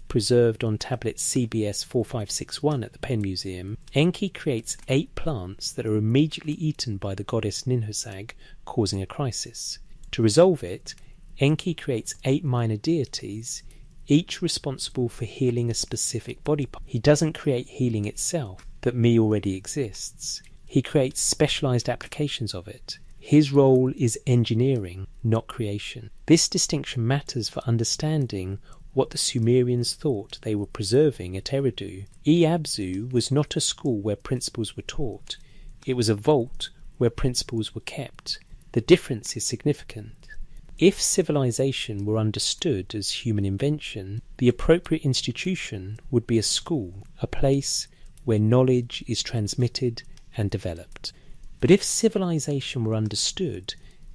preserved on tablet CBS 4561 at the Penn Museum, Enki creates 8 plants that are immediately eaten by the goddess Ninhursag, causing a crisis. To resolve it, Enki creates 8 minor deities, each responsible for healing a specific body part. He doesn't create healing itself, that me already exists. He creates specialized applications of it. His role is engineering, not creation. This distinction matters for understanding what the Sumerians thought they were preserving at Eridu. E-Abzu was not a school where principles were taught. It was a vault where principles were kept. The difference is significant. If civilization were understood as human invention, the appropriate institution would be a school, a place where knowledge is transmitted and developed. But if civilization were understood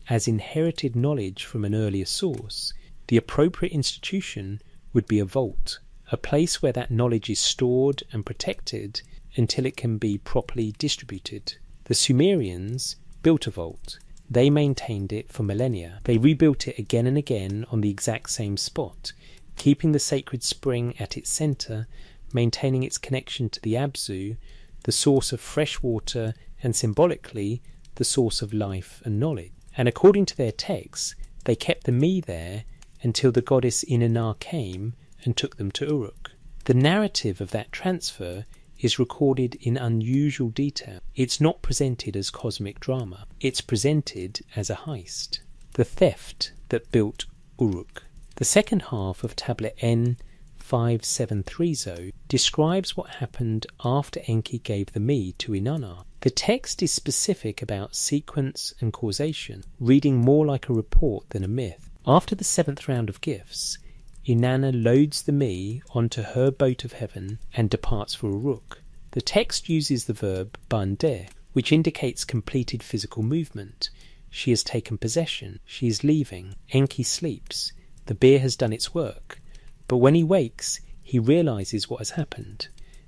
as inherited knowledge from an earlier source, the appropriate institution would be a vault, a place where that knowledge is stored and protected until it can be properly distributed. The Sumerians built a vault. They maintained it for millennia. They rebuilt it again and again on the exact same spot, keeping the sacred spring at its centre, maintaining its connection to the Abzu, the source of fresh water and symbolically the source of life and knowledge. And according to their texts, they kept the me there until the goddess Inanna came and took them to Uruk. The narrative of that transfer is recorded in unusual detail. It's not presented as cosmic drama. It's presented as a heist. The theft that built Uruk. The second half of tablet N5730 describes what happened after Enki gave the me to Inanna. The text is specific about sequence and causation, reading more like a report than a myth. After the 7th round of gifts, Inanna loads the me onto her boat of heaven and departs for Uruk. The text uses the verb bandeh, which indicates completed physical movement. She has taken possession. She is leaving. Enki sleeps. The beer has done its work. But when he wakes, he realizes what has happened.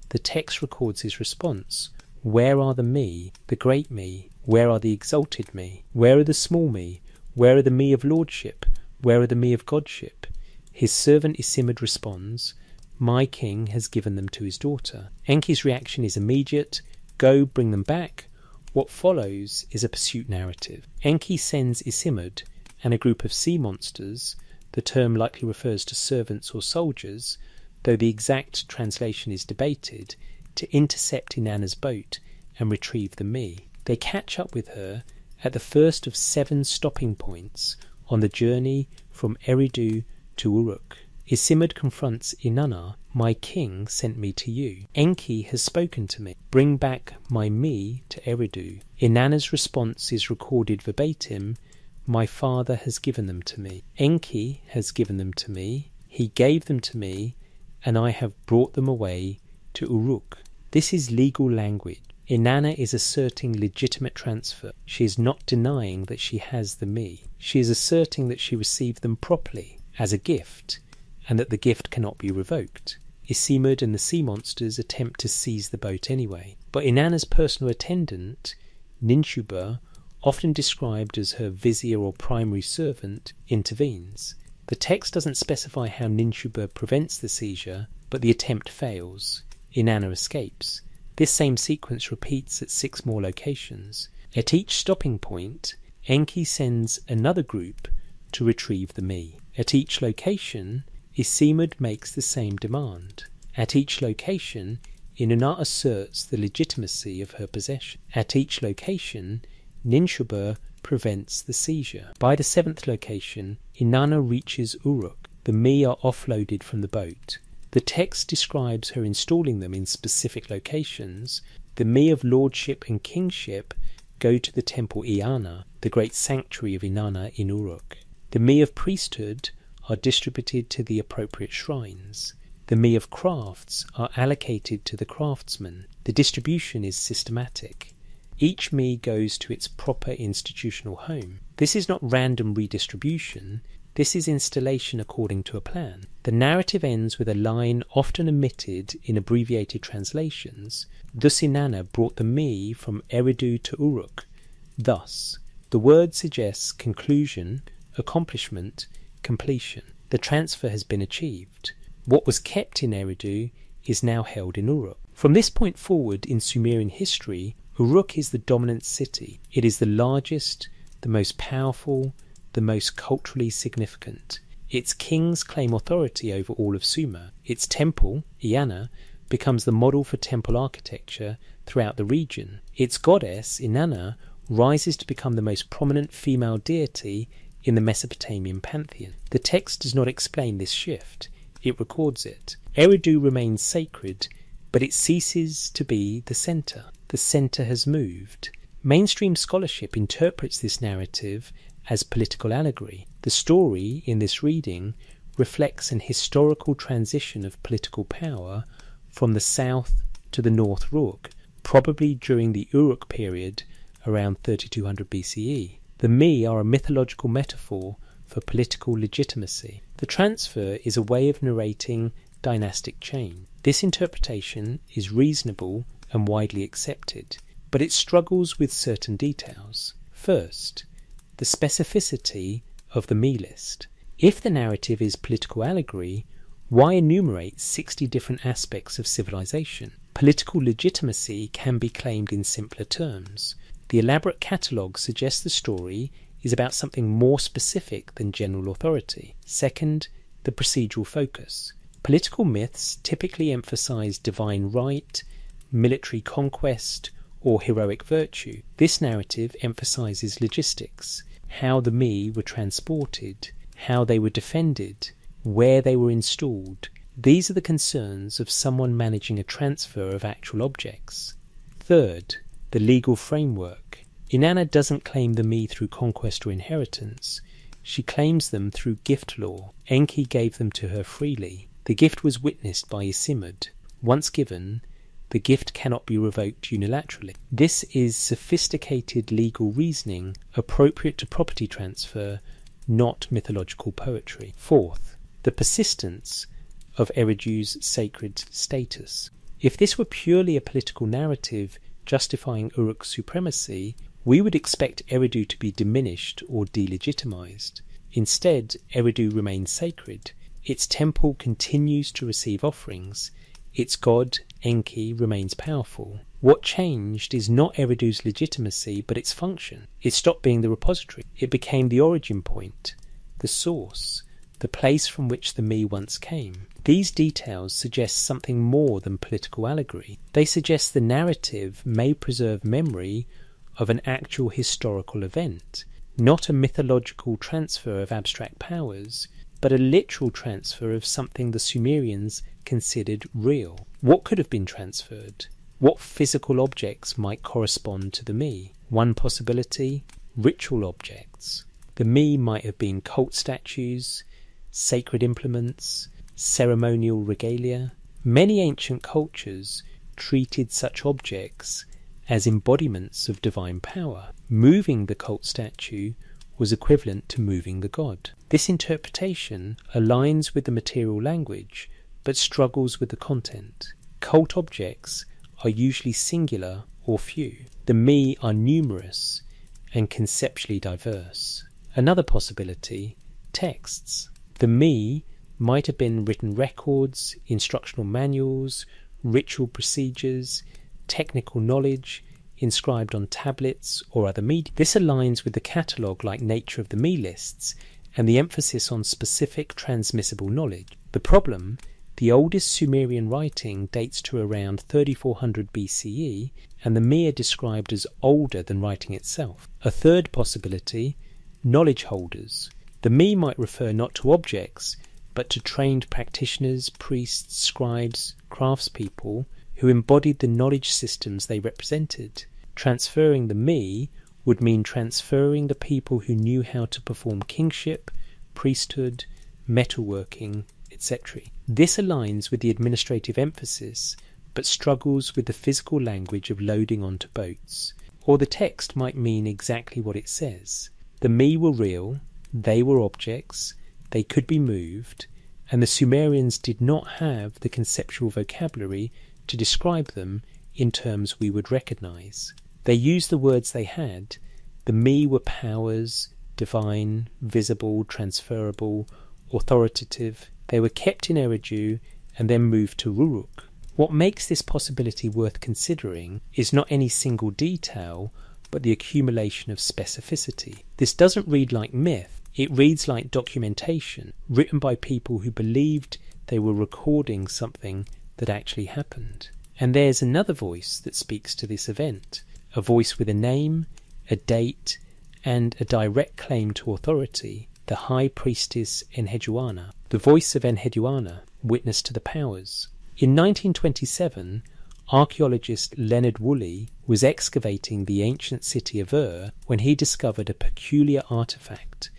The text records his response. Where are the me, the great me? Where are the exalted me? Where are the small me? Where are the me of lordship? Where are the me of godship? His servant Isimud responds, my king has given them to his daughter. Enki's reaction is immediate. Go, bring them back. What follows is a pursuit narrative. Enki sends Isimud and a group of sea monsters, the term likely refers to servants or soldiers, though the exact translation is debated, to intercept Inanna's boat and retrieve the me. They catch up with her at the first of 7 stopping points on the journey from Eridu to Uruk. Isimud confronts Inanna, my king sent me to you. Enki has spoken to me. Bring back my me to Eridu. Inanna's response is recorded verbatim, my father has given them to me. Enki has given them to me. He gave them to me, and I have brought them away to Uruk. This is legal language. Inanna is asserting legitimate transfer. She is not denying that she has the me. She is asserting that she received them properly, as a gift, and that the gift cannot be revoked. Isimud and the sea monsters attempt to seize the boat anyway. But Inanna's personal attendant, Ninshuba, often described as her vizier or primary servant, intervenes. The text doesn't specify how Ninshuba prevents the seizure, but the attempt fails. Inanna escapes. This same sequence repeats at 6 more locations. At each stopping point, Enki sends another group to retrieve the me. At each location, Isimud makes the same demand. At each location, Inanna asserts the legitimacy of her possession. At each location, Ninshuba prevents the seizure. By the 7th location, Inanna reaches Uruk. The me are offloaded from the boat. The text describes her installing them in specific locations. The me of lordship and kingship go to the temple Iana, the great sanctuary of Inanna in Uruk. The me of priesthood are distributed to the appropriate shrines. The me of crafts are allocated to the craftsmen. The distribution is systematic. Each me goes to its proper institutional home. This is not random redistribution. This is installation according to a plan. The narrative ends with a line often omitted in abbreviated translations. Thus Inanna brought the me from Eridu to Uruk. Thus, the word suggests conclusion, accomplishment, completion. The transfer has been achieved. What was kept in Eridu is now held in Uruk. From this point forward in Sumerian history, Uruk is the dominant city. It is the largest, the most powerful, the most culturally significant. Its kings claim authority over all of Sumer. Its temple, Iana, becomes the model for temple architecture throughout the region. Its goddess, Inanna, rises to become the most prominent female deity in the Mesopotamian pantheon. The text does not explain this shift. It records it. Eridu remains sacred, but it ceases to be the centre. The centre has moved. Mainstream scholarship interprets this narrative as political allegory. The story in this reading reflects an historical transition of political power from the south to the north Uruk, probably during the Uruk period around 3200 BCE. The me are a mythological metaphor for political legitimacy. The transfer is a way of narrating dynastic change. This interpretation is reasonable and widely accepted, but it struggles with certain details. First, the specificity of the me list. If the narrative is political allegory, Why enumerate 60 different aspects of civilization? Political legitimacy can be claimed in simpler terms. The elaborate catalogue suggests the story is about something more specific than general authority. Second, the procedural focus. Political myths typically emphasize divine right, military conquest, or heroic virtue. This narrative emphasizes logistics, how the me were transported, how they were defended, where they were installed. These are the concerns of someone managing a transfer of actual objects. Third, the legal framework. Inanna doesn't claim the me through conquest or inheritance. She claims them through gift law. Enki gave them to her freely. The gift was witnessed by Isimud. Once given, the gift cannot be revoked unilaterally. This is sophisticated legal reasoning appropriate to property transfer, not mythological poetry. Fourth, the persistence of Eridu's sacred status. If this were purely a political narrative justifying Uruk's supremacy, we would expect Eridu to be diminished or delegitimized. Instead, Eridu remains sacred. Its temple continues to receive offerings. Its god, Enki, remains powerful. What changed is not Eridu's legitimacy, but its function. It stopped being the repository. It became the origin point, the source, the place from which the me once came. These details suggest something more than political allegory. They suggest the narrative may preserve memory of an actual historical event, not a mythological transfer of abstract powers, but a literal transfer of something the Sumerians considered real. What could have been transferred? What physical objects might correspond to the me? One possibility, ritual objects. The me might have been cult statues, sacred implements, ceremonial regalia. Many ancient cultures treated such objects as embodiments of divine power. Moving the cult statue was equivalent to moving the god. This interpretation aligns with the material language, but struggles with the content. Cult objects are usually singular or few. The me are numerous and conceptually diverse. Another possibility, texts. The me might have been written records, instructional manuals, ritual procedures, technical knowledge inscribed on tablets or other media. This aligns with the catalogue-like nature of the me lists and the emphasis on specific transmissible knowledge. The problem, the oldest Sumerian writing dates to around 3400 BCE, and the me are described as older than writing itself. A third possibility, knowledge holders. The me might refer not to objects, but to trained practitioners, priests, scribes, craftspeople who embodied the knowledge systems they represented. Transferring the me would mean transferring the people who knew how to perform kingship, priesthood, metalworking, etc. This aligns with the administrative emphasis, but struggles with the physical language of loading onto boats. Or the text might mean exactly what it says. The me were real, they were objects, they could be moved, and the Sumerians did not have the conceptual vocabulary to describe them in terms we would recognise. They used the words they had. The me were powers, divine, visible, transferable, authoritative. They were kept in Eridu and then moved to Uruk. What makes this possibility worth considering is not any single detail, but the accumulation of specificity. This doesn't read like myth, it reads like documentation, written by people who believed they were recording something that actually happened. And there's another voice that speaks to this event, a voice with a name, a date, and a direct claim to authority, the High Priestess Enheduanna, the voice of Enheduanna, witness to the powers. In 1927, archaeologist Leonard Woolley was excavating the ancient city of Ur when he discovered a peculiar artefact,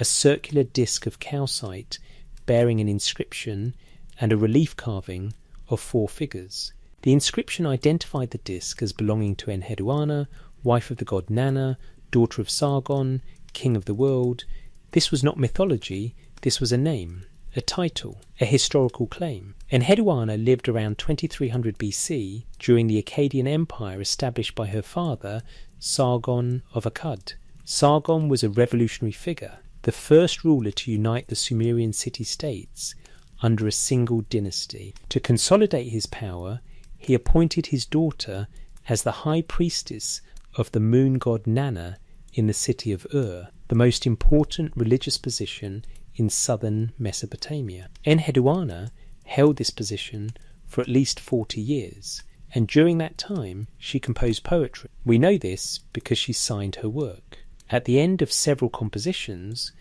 a circular disc of calcite bearing an inscription and a relief carving of 4 figures. The inscription identified the disc as belonging to Enheduanna, wife of the god Nanna, daughter of Sargon, king of the world. This was not mythology, this was a name, a title, a historical claim. Enheduanna lived around 2300 BC during the Akkadian Empire established by her father, Sargon of Akkad. Sargon was a revolutionary figure, the first ruler to unite the Sumerian city-states under a single dynasty. To consolidate his power, he appointed his daughter as the high priestess of the moon god Nana in the city of Ur, the most important religious position in southern Mesopotamia. Enheduanna held this position for at least 40 years, and during that time she composed poetry. We know this because she signed her work. At the end of several compositions,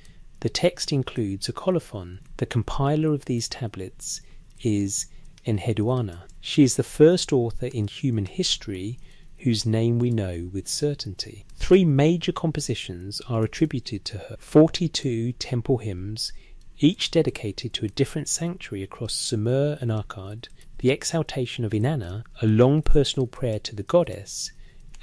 the text includes a colophon. The compiler of these tablets is Enheduanna. She is the first author in human history whose name we know with certainty. 3 major compositions are attributed to her: 42 temple hymns, each dedicated to a different sanctuary across Sumer and Akkad, the exaltation of Inanna, a long personal prayer to the goddess,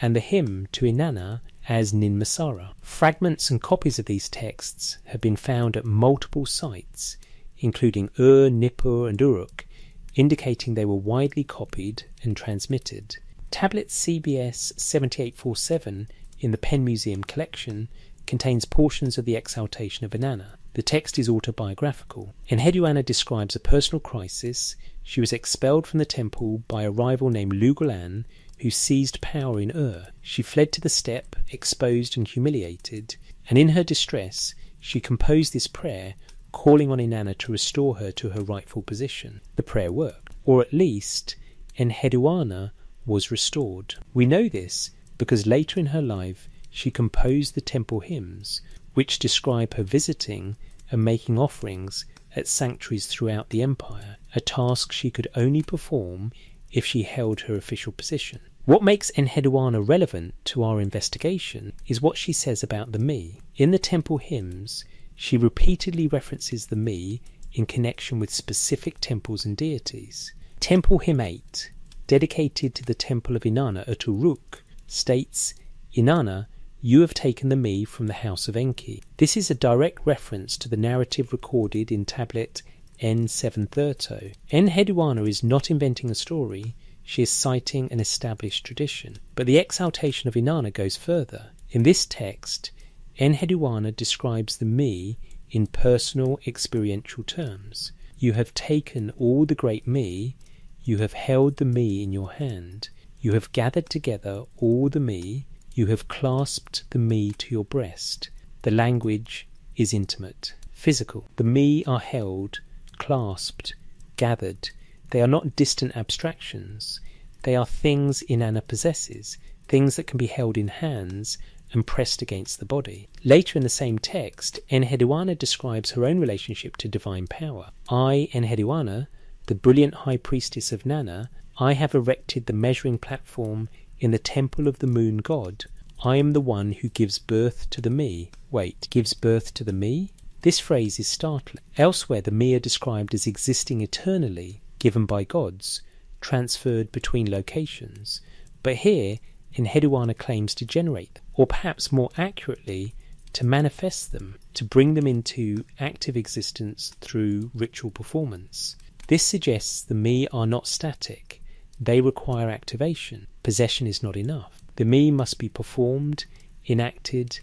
and the hymn to Inanna as Ninmasara. Fragments and copies of these texts have been found at multiple sites, including Ur, Nippur and Uruk, indicating they were widely copied and transmitted. Tablet CBS 7847 in the Penn Museum collection contains portions of the exaltation of Inanna. The text is autobiographical. Enheduanna describes a personal crisis. She was expelled from the temple by a rival named Lugalan, who seized power in Ur. She fled to the steppe, exposed and humiliated, and in her distress she composed this prayer, calling on Inanna to restore her to her rightful position. The prayer worked, or at least Enheduanna was restored. We know this because later in her life she composed the temple hymns, which describe her visiting and making offerings at sanctuaries throughout the empire, a task she could only perform if she held her official position. What makes Enheduanna relevant to our investigation is what she says about the me. In the temple hymns, she repeatedly references the me in connection with specific temples and deities. Temple Hymn 8, dedicated to the temple of Inanna at Uruk, states, "Inanna, you have taken the me from the house of Enki." This is a direct reference to the narrative recorded in tablet N730. Enheduanna is not inventing a story, she is citing an established tradition. But the exaltation of Inanna goes further. In this text, Enheduanna describes the me in personal experiential terms. You have taken all the great me, you have held the me in your hand, you have gathered together all the me, you have clasped the me to your breast. The language is intimate, physical. The me are held, clasped, gathered. They are not distant abstractions. They are things Inanna possesses, things that can be held in hands and pressed against the body. Later in the same text, Enheduanna describes her own relationship to divine power. I, Enheduanna, the brilliant high priestess of Nana, I have erected the measuring platform in the temple of the moon god. I am the one who gives birth to the me. Wait, gives birth to the me? This phrase is startling. Elsewhere, the me are described as existing eternally, given by gods, transferred between locations. But here, Enheduanna claims to generate them, or perhaps more accurately, to manifest them, to bring them into active existence through ritual performance. This suggests the me are not static. They require activation. Possession is not enough. The me must be performed, enacted,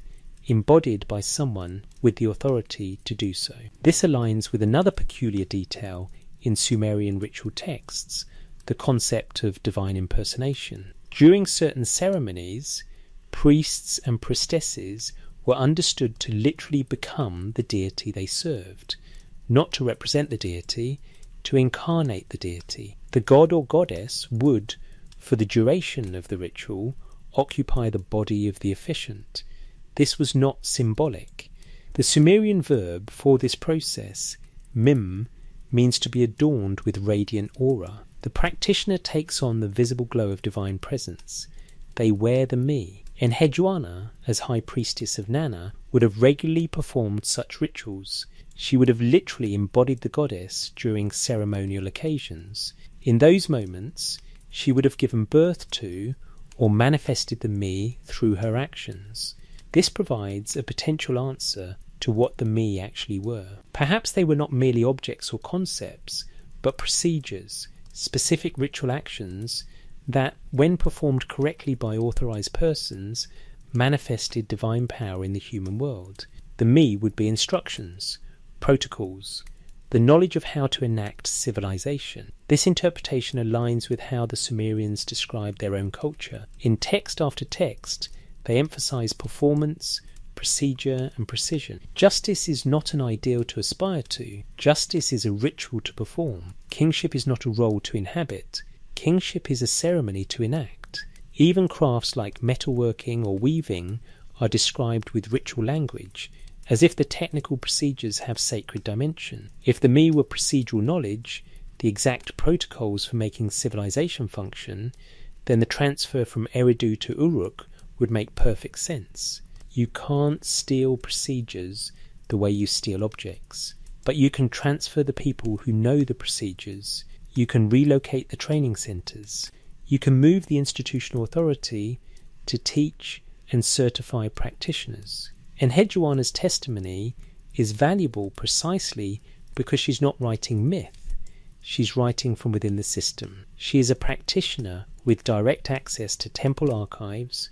embodied by someone with the authority to do so. This aligns with another peculiar detail in Sumerian ritual texts, the concept of divine impersonation. During certain ceremonies, priests and priestesses were understood to literally become the deity they served, not to represent the deity, to incarnate the deity. The god or goddess would, for the duration of the ritual, occupy the body of the officiant. This was not symbolic. The Sumerian verb for this process, mim, means to be adorned with radiant aura. The practitioner takes on the visible glow of divine presence. They wear the me. Enheduanna, as high priestess of Nana, would have regularly performed such rituals. She would have literally embodied the goddess during ceremonial occasions. In those moments, she would have given birth to or manifested the me through her actions. This provides a potential answer to what the me actually were. Perhaps they were not merely objects or concepts, but procedures, specific ritual actions that, when performed correctly by authorized persons, manifested divine power in the human world. The me would be instructions, protocols, the knowledge of how to enact civilization. This interpretation aligns with how the Sumerians described their own culture. In text after text, they emphasize performance, procedure, and precision. Justice is not an ideal to aspire to. Justice is a ritual to perform. Kingship is not a role to inhabit. Kingship is a ceremony to enact. Even crafts like metalworking or weaving are described with ritual language, as if the technical procedures have sacred dimension. If the me were procedural knowledge, the exact protocols for making civilization function, then the transfer from Eridu to Uruk would make perfect sense. You can't steal procedures the way you steal objects, but you can transfer the people who know the procedures. You can relocate the training centres. You can move the institutional authority to teach and certify practitioners. Enheduanna's testimony is valuable precisely because she's not writing myth. She's writing from within the system. She is a practitioner with direct access to temple archives,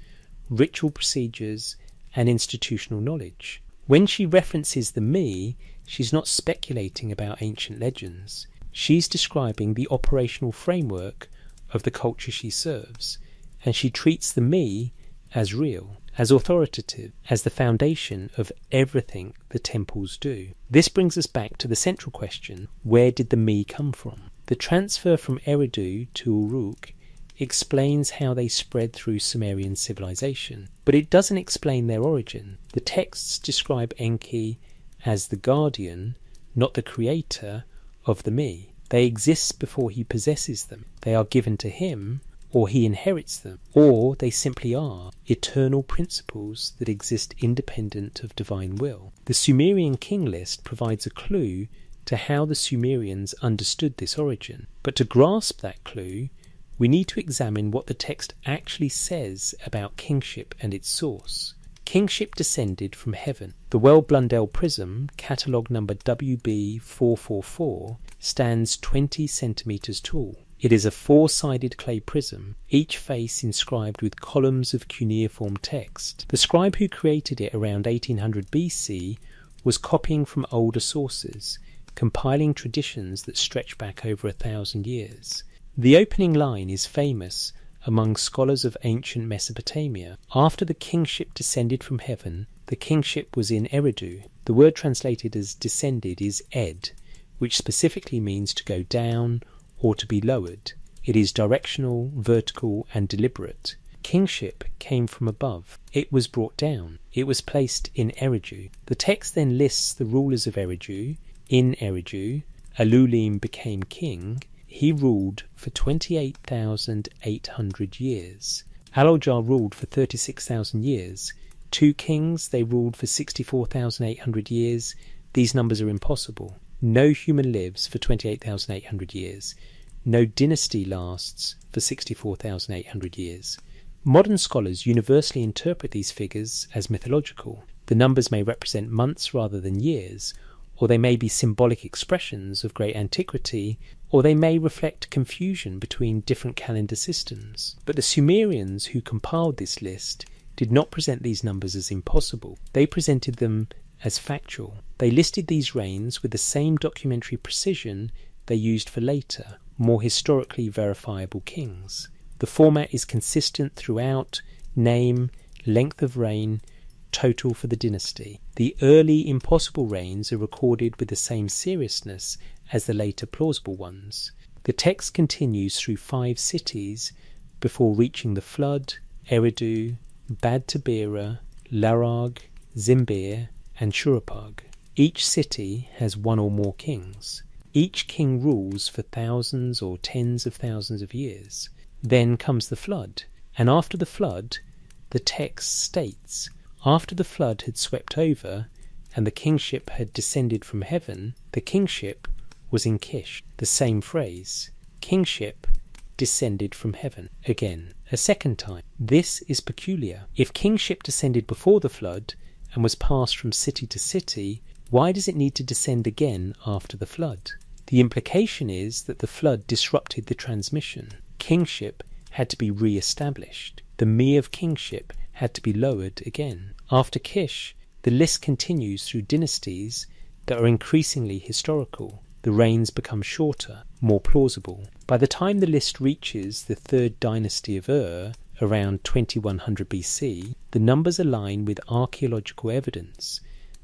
ritual procedures, and institutional knowledge. When she references the me, she's not speculating about ancient legends. She's describing the operational framework of the culture she serves, and she treats the me as real, as authoritative, as the foundation of everything the temples do. This brings us back to the central question: where did the me come from? The transfer from Eridu to Uruk explains how they spread through Sumerian civilization, but it doesn't explain their origin. The texts describe Enki as the guardian, not the creator, of the me. They exist before he possesses them. They are given to him, or he inherits them, or they simply are eternal principles that exist independent of divine will. The Sumerian king list provides a clue to how the Sumerians understood this origin, but to grasp that clue, we need to examine what the text actually says about kingship and its source. Kingship descended from heaven. The Well-Blundell prism, catalogue number WB444, stands 20 centimetres tall. It is a four-sided clay prism, each face inscribed with columns of cuneiform text. The scribe who created it around 1800 BC was copying from older sources, compiling traditions that stretch back over 1,000 years. The opening line is famous among scholars of ancient Mesopotamia. After the kingship descended from heaven, the kingship was in Eridu. The word translated as descended is ed, which specifically means to go down or to be lowered. It is directional, vertical, and deliberate. Kingship came from above. It was brought down. It was placed in Eridu. The text then lists the rulers of Eridu. In Eridu, Alulim became king. He ruled for 28,800 years. Aloljar ruled for 36,000 years. Two kings, they ruled for 64,800 years. These numbers are impossible. No human lives for 28,800 years. No dynasty lasts for 64,800 years. Modern scholars universally interpret these figures as mythological. The numbers may represent months rather than years, or they may be symbolic expressions of great antiquity, or they may reflect confusion between different calendar systems. But the Sumerians who compiled this list did not present these numbers as impossible. They presented them as factual. They listed these reigns with the same documentary precision they used for later, more historically verifiable kings. The format is consistent throughout: name, length of reign, total for the dynasty. The early impossible reigns are recorded with the same seriousness as the later plausible ones. The text continues through 5 cities before reaching the flood, Eridu, Bad Tabira, Larag, Zimbir, and Shurupag. Each city has one or more kings. Each king rules for thousands or tens of thousands of years. Then comes the flood, and after the flood, the text states, after the flood had swept over and the kingship had descended from heaven, the kingship was in Kish. The same phrase, kingship descended from heaven, again, a second time. This is peculiar. If kingship descended before the flood and was passed from city to city, why does it need to descend again after the flood? The implication is that the flood disrupted the transmission. Kingship had to be re-established. The me of kingship had to be lowered again. After Kish, the list continues through dynasties that are increasingly historical. the reigns become shorter, more plausible. By the time the list reaches the third dynasty of Ur, around 2100 BC, the numbers align with archaeological evidence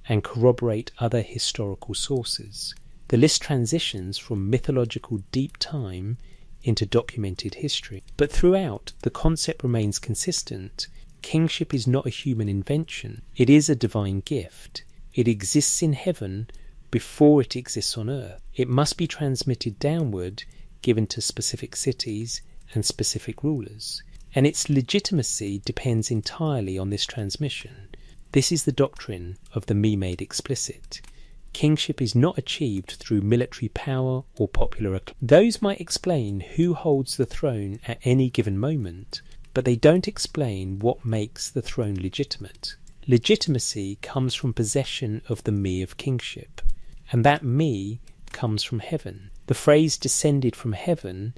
and corroborate other historical sources. The list transitions from mythological deep time into documented history. But throughout, the concept remains consistent. Kingship is not a human invention. It is a divine gift. It exists in heaven before it exists on earth. It must be transmitted downward, given to specific cities and specific rulers. And its legitimacy depends entirely on this transmission. This is the doctrine of the Me made explicit. Kingship is not achieved through military power or popular acclaim. Those might explain who holds the throne at any given moment, but they don't explain what makes the throne legitimate. Legitimacy comes from possession of the Me of kingship, and that Me comes from heaven. The phrase descended from heaven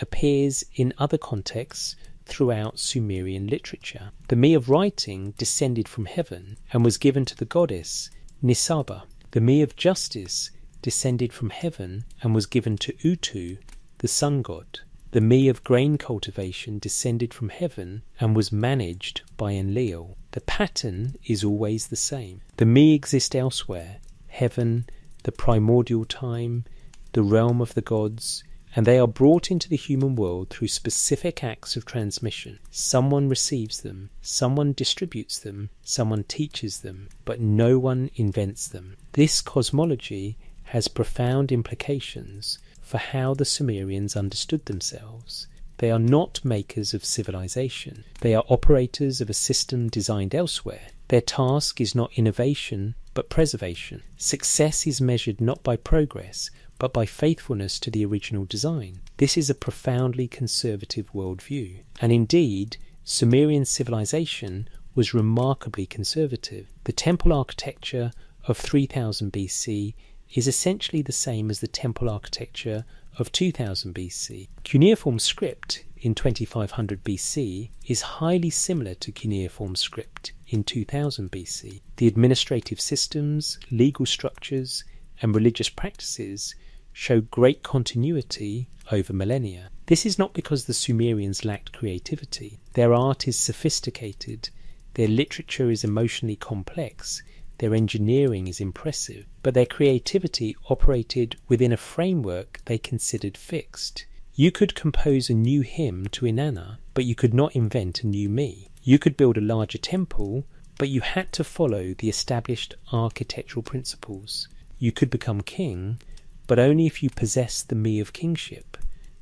appears in other contexts throughout Sumerian literature. The Me of writing descended from heaven and was given to the goddess Nisaba. The Me of justice descended from heaven and was given to Utu, the sun god. The Me of grain cultivation descended from heaven and was managed by Enlil. The pattern is always the same. The Me exist elsewhere, heaven, the primordial time, the realm of the gods, and they are brought into the human world through specific acts of transmission. Someone receives them, someone distributes them, someone teaches them, but no one invents them. This cosmology has profound implications for how the Sumerians understood themselves. They are not makers of civilization. They are operators of a system designed elsewhere. Their task is not innovation, but preservation. Success is measured not by progress, but by faithfulness to the original design. This is a profoundly conservative worldview. And indeed, Sumerian civilization was remarkably conservative. The temple architecture of 3000 BC is essentially the same as the temple architecture of 2000 BC. Cuneiform script in 2500 BC is highly similar to cuneiform script in 2000 BC. The administrative systems, legal structures, and religious practices show great continuity over millennia. This is not because the Sumerians lacked creativity. Their art is sophisticated, their literature is emotionally complex, their engineering is impressive, but their creativity operated within a framework they considered fixed. You could compose a new hymn to Inanna, but you could not invent a new Me. You could build a larger temple, but you had to follow the established architectural principles. You could become king, but only if you possessed the Me of kingship.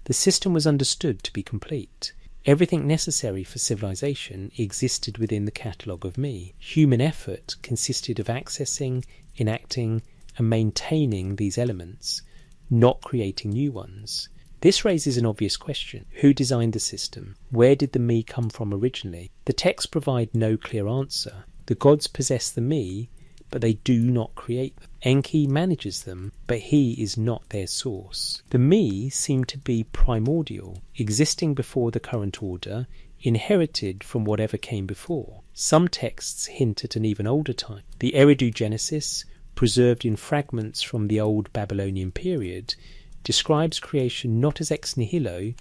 The system was understood to be complete. Everything necessary for civilization existed within the catalogue of Me. Human effort consisted of accessing, enacting, and maintaining these elements, not creating new ones. This raises an obvious question. Who designed the system? Where did the Me come from originally? The texts provide no clear answer. The gods possess the Me, but they do not create them. Enki manages them, but he is not their source. The Me seem to be primordial, existing before the current order, inherited from whatever came before. Some texts hint at an even older time. The Eridu Genesis, preserved in fragments from the old Babylonian period, describes creation not as ex nihilo,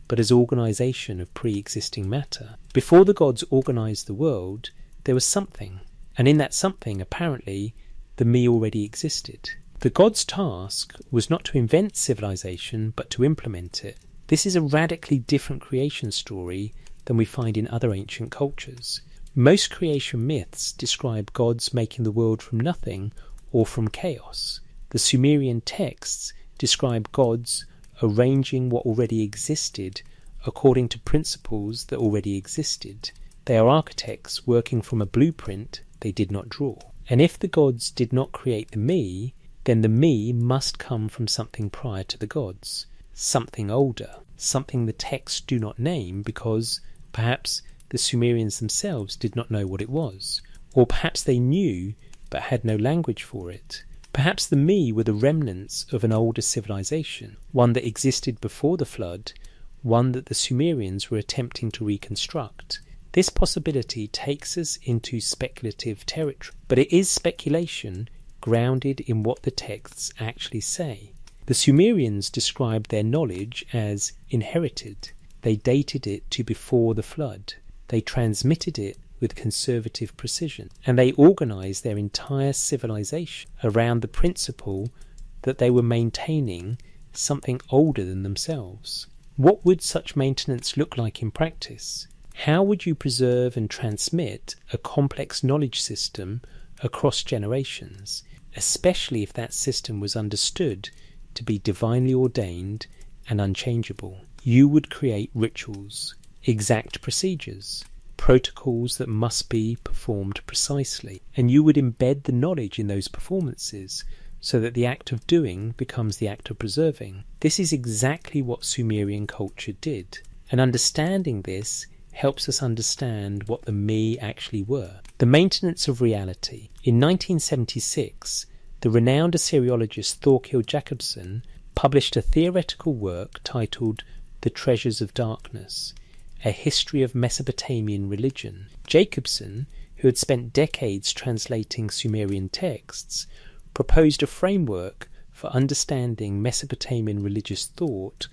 but as organisation of pre-existing matter. Before the gods organised the world, there was something. And in that something, apparently, the Me already existed. The gods' task was not to invent civilization, but to implement it. This is a radically different creation story than we find in other ancient cultures. Most creation myths describe gods making the world from nothing or from chaos. The Sumerian texts describe gods arranging what already existed according to principles that already existed. They are architects working from a blueprint they did not draw. And if the gods did not create the Me, then the Me must come from something prior to the gods, something older, something the texts do not name because perhaps the Sumerians themselves did not know what it was, or perhaps they knew but had no language for it. Perhaps the Me were the remnants of an older civilization, one that existed before the flood, one that the Sumerians were attempting to reconstruct. This possibility takes us into speculative territory, but it is speculation grounded in what the texts actually say. The Sumerians described their knowledge as inherited. They dated it to before the flood. They transmitted it with conservative precision. And they organized their entire civilization around the principle that they were maintaining something older than themselves. What would such maintenance look like in practice? How would you preserve and transmit a complex knowledge system across generations, especially if that system was understood to be divinely ordained and unchangeable? You would create rituals, exact procedures, protocols that must be performed precisely, and you would embed the knowledge in those performances so that the act of doing becomes the act of preserving. This is exactly what Sumerian culture did, and understanding this helps us understand what the me actually were. The maintenance of reality. In 1976, the renowned Assyriologist Thorkild Jacobson published a theoretical work titled The Treasures of Darkness, A History of Mesopotamian Religion. Jacobson, who had spent decades translating Sumerian texts, proposed a framework for understanding Mesopotamian religious thought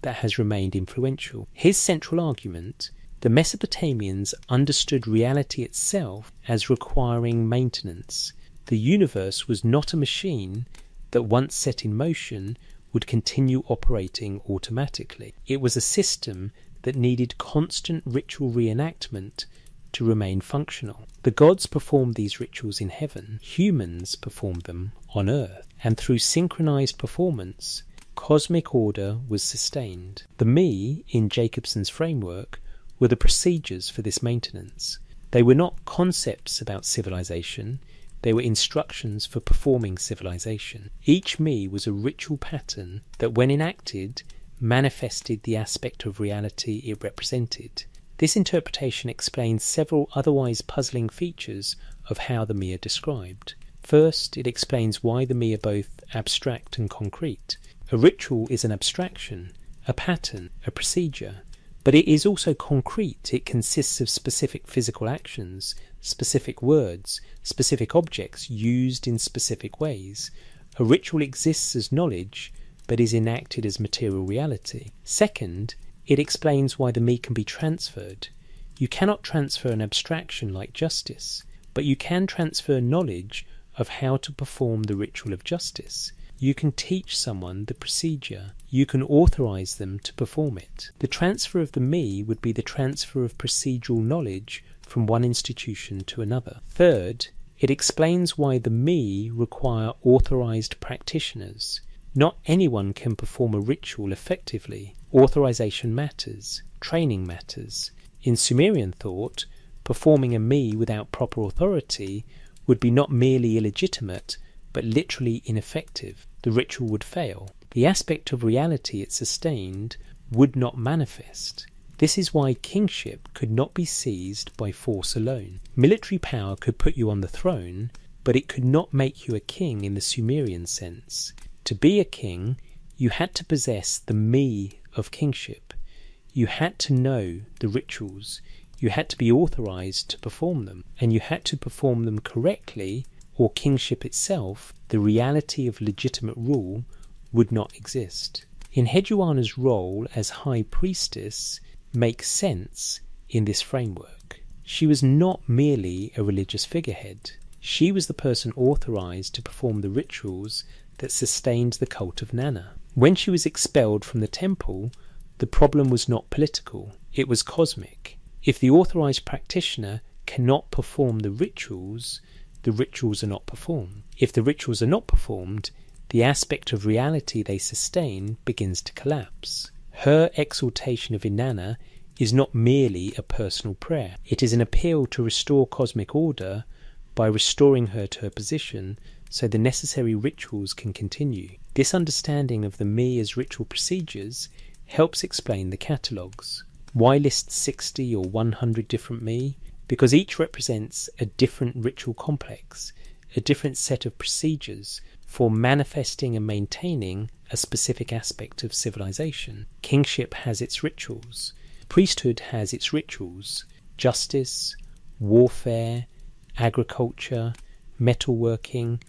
that has remained influential. His central argument: the Mesopotamians understood reality itself as requiring maintenance. The universe was not a machine that once set in motion would continue operating automatically. It was a system that needed constant ritual reenactment to remain functional. The gods performed these rituals in heaven. Humans performed them on earth. And through synchronized performance, cosmic order was sustained. The me, in Jacobson's framework, were the procedures for this maintenance. They were not concepts about civilization, they were instructions for performing civilization. Each me was a ritual pattern that, when enacted, manifested the aspect of reality it represented. This interpretation explains several otherwise puzzling features of how the me are described. First, it explains why the me are both abstract and concrete. A ritual is an abstraction, a pattern, a procedure, but it is also concrete. It consists of specific physical actions, specific words, specific objects used in specific ways. A ritual exists as knowledge, but is enacted as material reality. Second, it explains why the me can be transferred. You cannot transfer an abstraction like justice, but you can transfer knowledge of how to perform the ritual of justice. You can teach someone the procedure. You can authorize them to perform it. The transfer of the me would be the transfer of procedural knowledge from one institution to another. Third, it explains why the me require authorized practitioners. Not anyone can perform a ritual effectively. Authorization matters. Training matters. In Sumerian thought, performing a me without proper authority would be not merely illegitimate, but literally ineffective. The ritual would fail. The aspect of reality it sustained would not manifest. This is why kingship could not be seized by force alone. Military power could put you on the throne, but it could not make you a king in the Sumerian sense. To be a king, you had to possess the me of kingship. You had to know the rituals. You had to be authorized to perform them, and you had to perform them correctly, or kingship itself, the reality of legitimate rule, would not exist. Enheduanna's role as high priestess makes sense in this framework. She was not merely a religious figurehead. She was the person authorized to perform the rituals that sustained the cult of Nana. When she was expelled from the temple, the problem was not political, it was cosmic. If the authorized practitioner cannot perform the rituals are not performed. If the rituals are not performed, the aspect of reality they sustain begins to collapse. Her exaltation of Inanna is not merely a personal prayer. It is an appeal to restore cosmic order by restoring her to her position so the necessary rituals can continue. This understanding of the me as ritual procedures helps explain the catalogues. Why list 60 or 100 different me? Because each represents a different ritual complex, a different set of procedures for manifesting and maintaining a specific aspect of civilization. Kingship has its rituals. Priesthood has its rituals. Justice, warfare, agriculture, metalworking.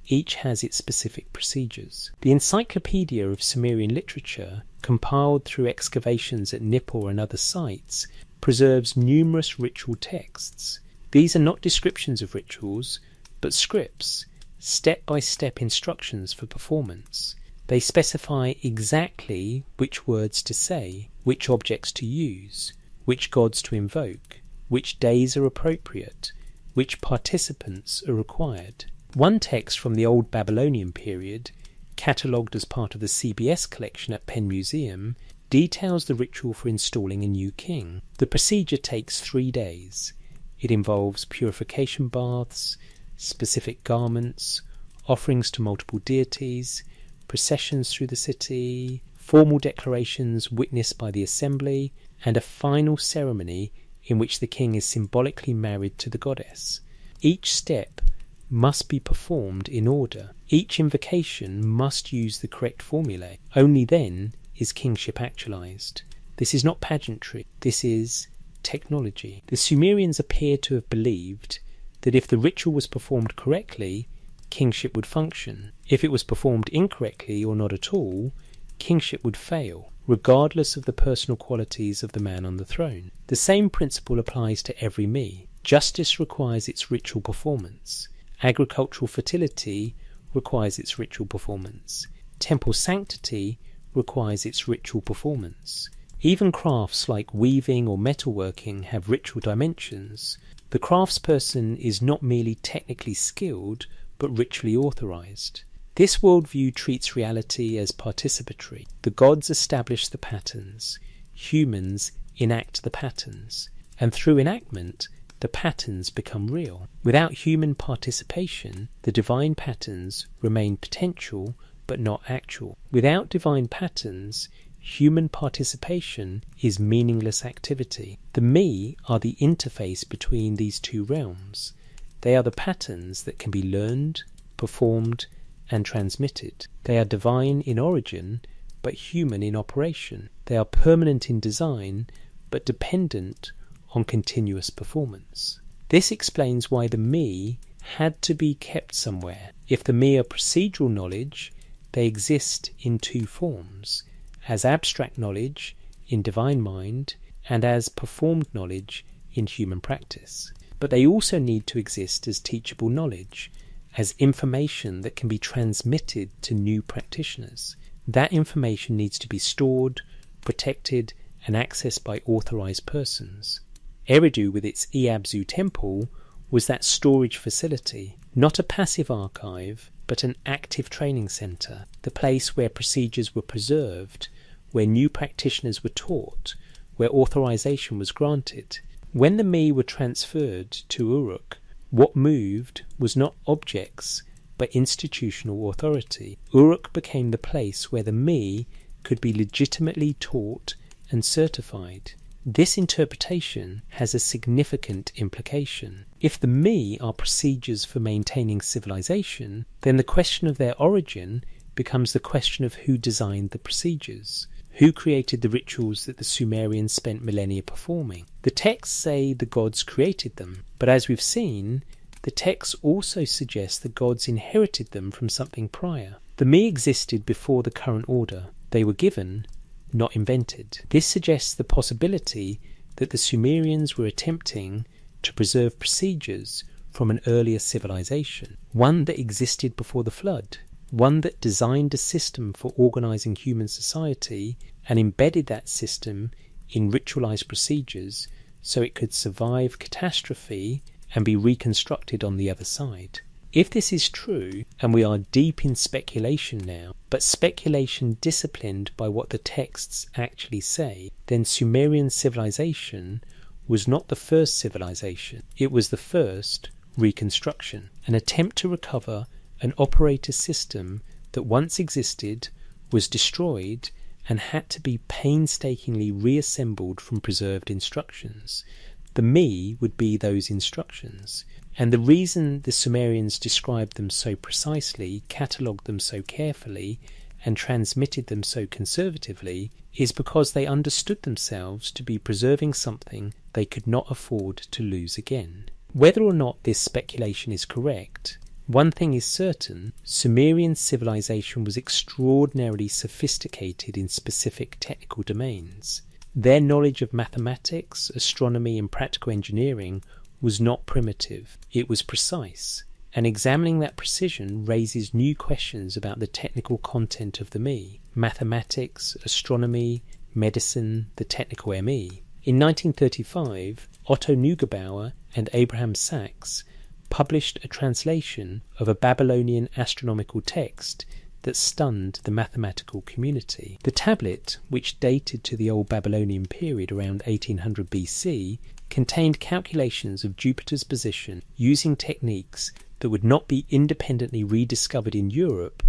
Each has its specific procedures. The Encyclopedia of Sumerian Literature, compiled through excavations at Nippur and other sites, preserves numerous ritual texts. These are not descriptions of rituals, but scripts, step-by-step instructions for performance. They specify exactly which words to say, which objects to use, which gods to invoke, which days are appropriate, which participants are required. One text from the Old Babylonian period, catalogued as part of the CBS collection at Penn Museum, details the ritual for installing a new king. The procedure takes 3 days. It involves purification baths, specific garments, offerings to multiple deities, processions through the city, formal declarations witnessed by the assembly, and a final ceremony in which the king is symbolically married to the goddess. Each step must be performed in order. Each invocation must use the correct formulae. Only then is kingship actualized. This is not pageantry. This is technology. The Sumerians appear to have believed that if the ritual was performed correctly, kingship would function. If it was performed incorrectly or not at all, kingship would fail, regardless of the personal qualities of the man on the throne. The same principle applies to every me. Justice requires its ritual performance. Agricultural fertility requires its ritual performance. Temple sanctity requires its ritual performance. Even crafts like weaving or metalworking have ritual dimensions. The craftsperson is not merely technically skilled, but ritually authorized. This worldview treats reality as participatory. The gods establish the patterns. Humans enact the patterns. And through enactment, the patterns become real. Without human participation, the divine patterns remain potential but not actual. Without divine patterns, human participation is meaningless activity. The me are the interface between these two realms. They are the patterns that can be learned, performed, and transmitted. They are divine in origin, but human in operation. They are permanent in design, but dependent on continuous performance. This explains why the me had to be kept somewhere. If the me are procedural knowledge, they exist in two forms, as abstract knowledge in divine mind and as performed knowledge in human practice. But they also need to exist as teachable knowledge, as information that can be transmitted to new practitioners. That information needs to be stored, protected, and accessed by authorized persons. Eridu, with its Iabzu temple, was that storage facility, not a passive archive, but an active training center, the place where procedures were preserved, where new practitioners were taught, where authorization was granted. When the me were transferred to Uruk, what moved was not objects, but institutional authority. Uruk became the place where the me could be legitimately taught and certified. This interpretation has a significant implication. If the me are procedures for maintaining civilization, then the question of their origin becomes the question of who designed the procedures. Who created the rituals that the Sumerians spent millennia performing? The texts say the gods created them, but as we've seen, the texts also suggest the gods inherited them from something prior. The me existed before the current order. They were given, not invented. This suggests the possibility that the Sumerians were attempting to preserve procedures from an earlier civilization, one that existed before the flood, one that designed a system for organizing human society and embedded that system in ritualized procedures so it could survive catastrophe and be reconstructed on the other side. If this is true, and we are deep in speculation now, but speculation disciplined by what the texts actually say, then Sumerian civilization was not the first civilization. It was the first reconstruction, an attempt to recover an operator system that once existed, was destroyed, and had to be painstakingly reassembled from preserved instructions. The me would be those instructions. And the reason the Sumerians described them so precisely, catalogued them so carefully, and transmitted them so conservatively is because they understood themselves to be preserving something they could not afford to lose again. Whether or not this speculation is correct, One thing is certain: Sumerian civilization was extraordinarily sophisticated in specific technical domains. Their knowledge of mathematics, astronomy, and practical engineering was not primitive, it was precise, and examining that precision raises new questions about the technical content of the me: mathematics, astronomy, medicine, the technical ME. In 1935, Otto Neugebauer and Abraham Sachs published a translation of a Babylonian astronomical text that stunned the mathematical community. The tablet, which dated to the Old Babylonian period around 1800 BC, contained calculations of Jupiter's position using techniques that would not be independently rediscovered in Europe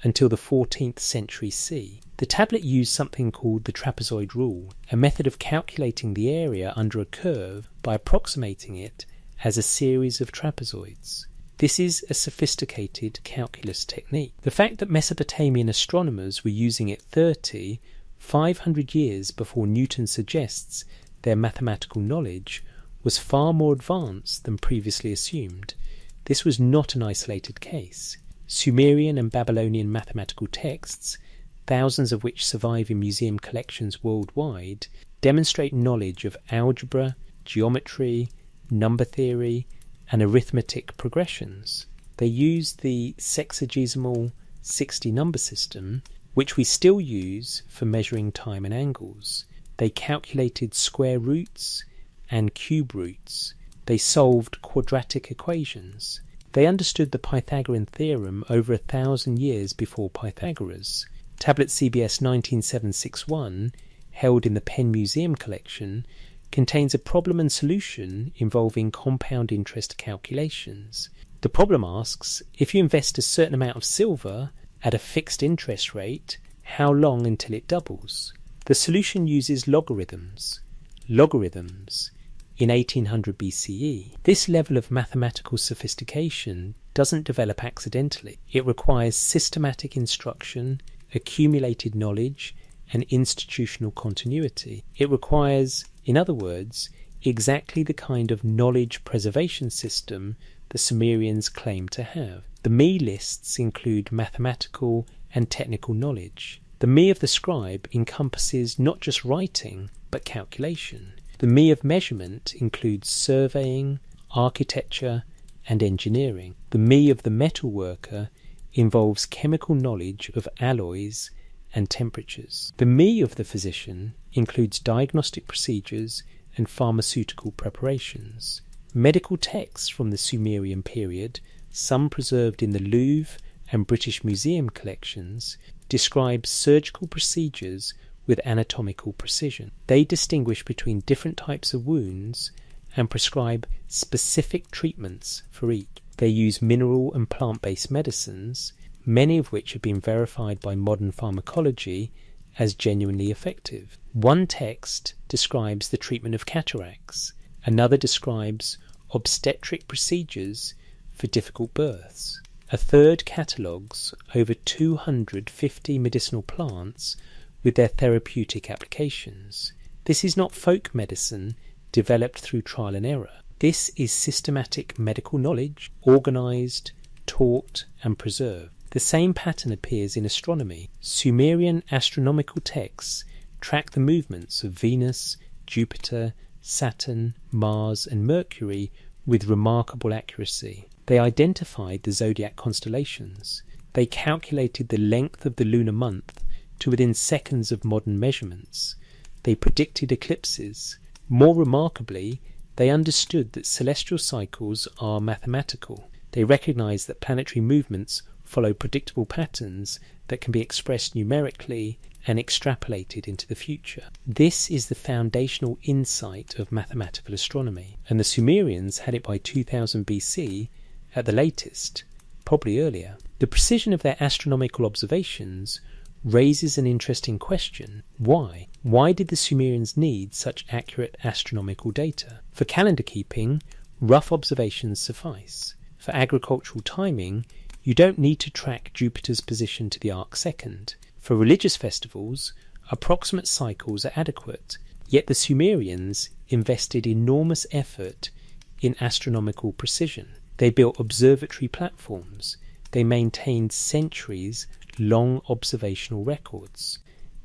until the 14th century CE. The tablet used something called the trapezoid rule, a method of calculating the area under a curve by approximating it as a series of trapezoids. This is a sophisticated calculus technique. The fact that Mesopotamian astronomers were using it 500 years before Newton suggests their mathematical knowledge was far more advanced than previously assumed. This was not an isolated case. Sumerian and Babylonian mathematical texts, thousands of which survive in museum collections worldwide, demonstrate knowledge of algebra, geometry, number theory, and arithmetic progressions. They used the sexagesimal 60 number system, which we still use for measuring time and angles. They calculated square roots and cube roots. They solved quadratic equations. They understood the Pythagorean theorem over 1,000 years before Pythagoras. Tablet CBS 19761, held in the Penn Museum collection, contains a problem and solution involving compound interest calculations. The problem asks, if you invest a certain amount of silver at a fixed interest rate, how long until it doubles? The solution uses logarithms in 1800 BCE. This level of mathematical sophistication doesn't develop accidentally. It requires systematic instruction, accumulated knowledge, and institutional continuity. It requires, in other words, exactly the kind of knowledge preservation system the Sumerians claim to have. The me lists include mathematical and technical knowledge. The me of the scribe encompasses not just writing, but calculation. The me of measurement includes surveying, architecture, and engineering. The me of the metal worker involves chemical knowledge of alloys and temperatures. The me of the physician includes diagnostic procedures and pharmaceutical preparations. Medical texts from the Sumerian period, some preserved in the Louvre and British Museum collections, describe surgical procedures with anatomical precision. They distinguish between different types of wounds and prescribe specific treatments for each. They use mineral and plant-based medicines, many of which have been verified by modern pharmacology as genuinely effective. One text describes the treatment of cataracts, another describes obstetric procedures for difficult births. A third catalogues over 250 medicinal plants with their therapeutic applications. This is not folk medicine developed through trial and error. This is systematic medical knowledge, organised, taught, and preserved. The same pattern appears in astronomy. Sumerian astronomical texts track the movements of Venus, Jupiter, Saturn, Mars, and Mercury with remarkable accuracy. They identified the zodiac constellations. They calculated the length of the lunar month to within seconds of modern measurements. They predicted eclipses. More remarkably, they understood that celestial cycles are mathematical. They recognized that planetary movements follow predictable patterns that can be expressed numerically and extrapolated into the future. This is the foundational insight of mathematical astronomy, and the Sumerians had it by 2000 BC at the latest, probably earlier. The precision of their astronomical observations raises an interesting question. Why? Why did the Sumerians need such accurate astronomical data? For calendar keeping, rough observations suffice. For agricultural timing, you don't need to track Jupiter's position to the arcsecond. For religious festivals, approximate cycles are adequate, yet the Sumerians invested enormous effort in astronomical precision. They built observatory platforms. They maintained centuries-long observational records.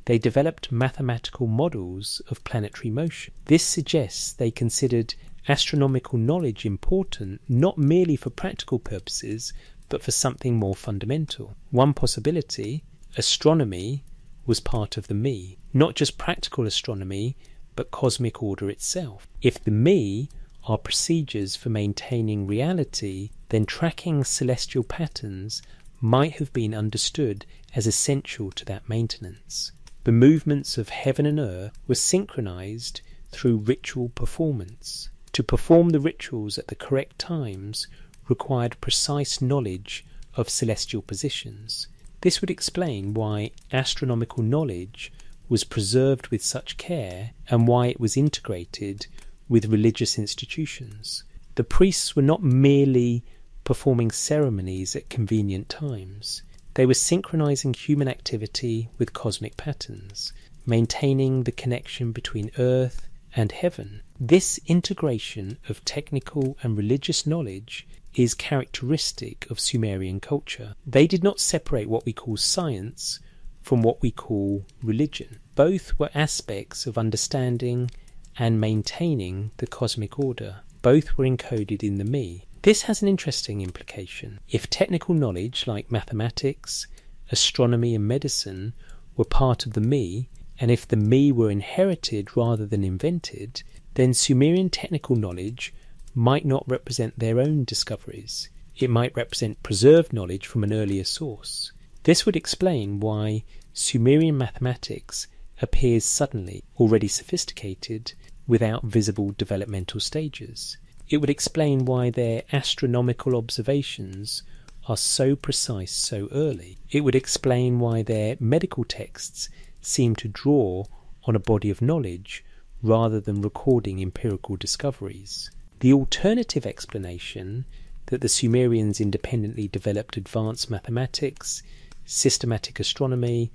They developed mathematical models of planetary motion. This suggests they considered astronomical knowledge important not merely for practical purposes, but for something more fundamental. One possibility, astronomy, was part of the me. Not just practical astronomy, but cosmic order itself. If the me are procedures for maintaining reality, then tracking celestial patterns might have been understood as essential to that maintenance. The movements of heaven and earth were synchronized through ritual performance. To perform the rituals at the correct times required precise knowledge of celestial positions. This would explain why astronomical knowledge was preserved with such care and why it was integrated with religious institutions. The priests were not merely performing ceremonies at convenient times. They were synchronizing human activity with cosmic patterns, maintaining the connection between earth and heaven. This integration of technical and religious knowledge is characteristic of Sumerian culture. They did not separate what we call science from what we call religion. Both were aspects of understanding and maintaining the cosmic order. Both were encoded in the me. This has an interesting implication. If technical knowledge like mathematics, astronomy and medicine were part of the me, and if the me were inherited rather than invented, then Sumerian technical knowledge might not represent their own discoveries. It might represent preserved knowledge from an earlier source. This would explain why Sumerian mathematics appears suddenly, already sophisticated, without visible developmental stages. It would explain why their astronomical observations are so precise so early. It would explain why their medical texts seem to draw on a body of knowledge rather than recording empirical discoveries. The alternative explanation that the Sumerians independently developed advanced mathematics, systematic astronomy,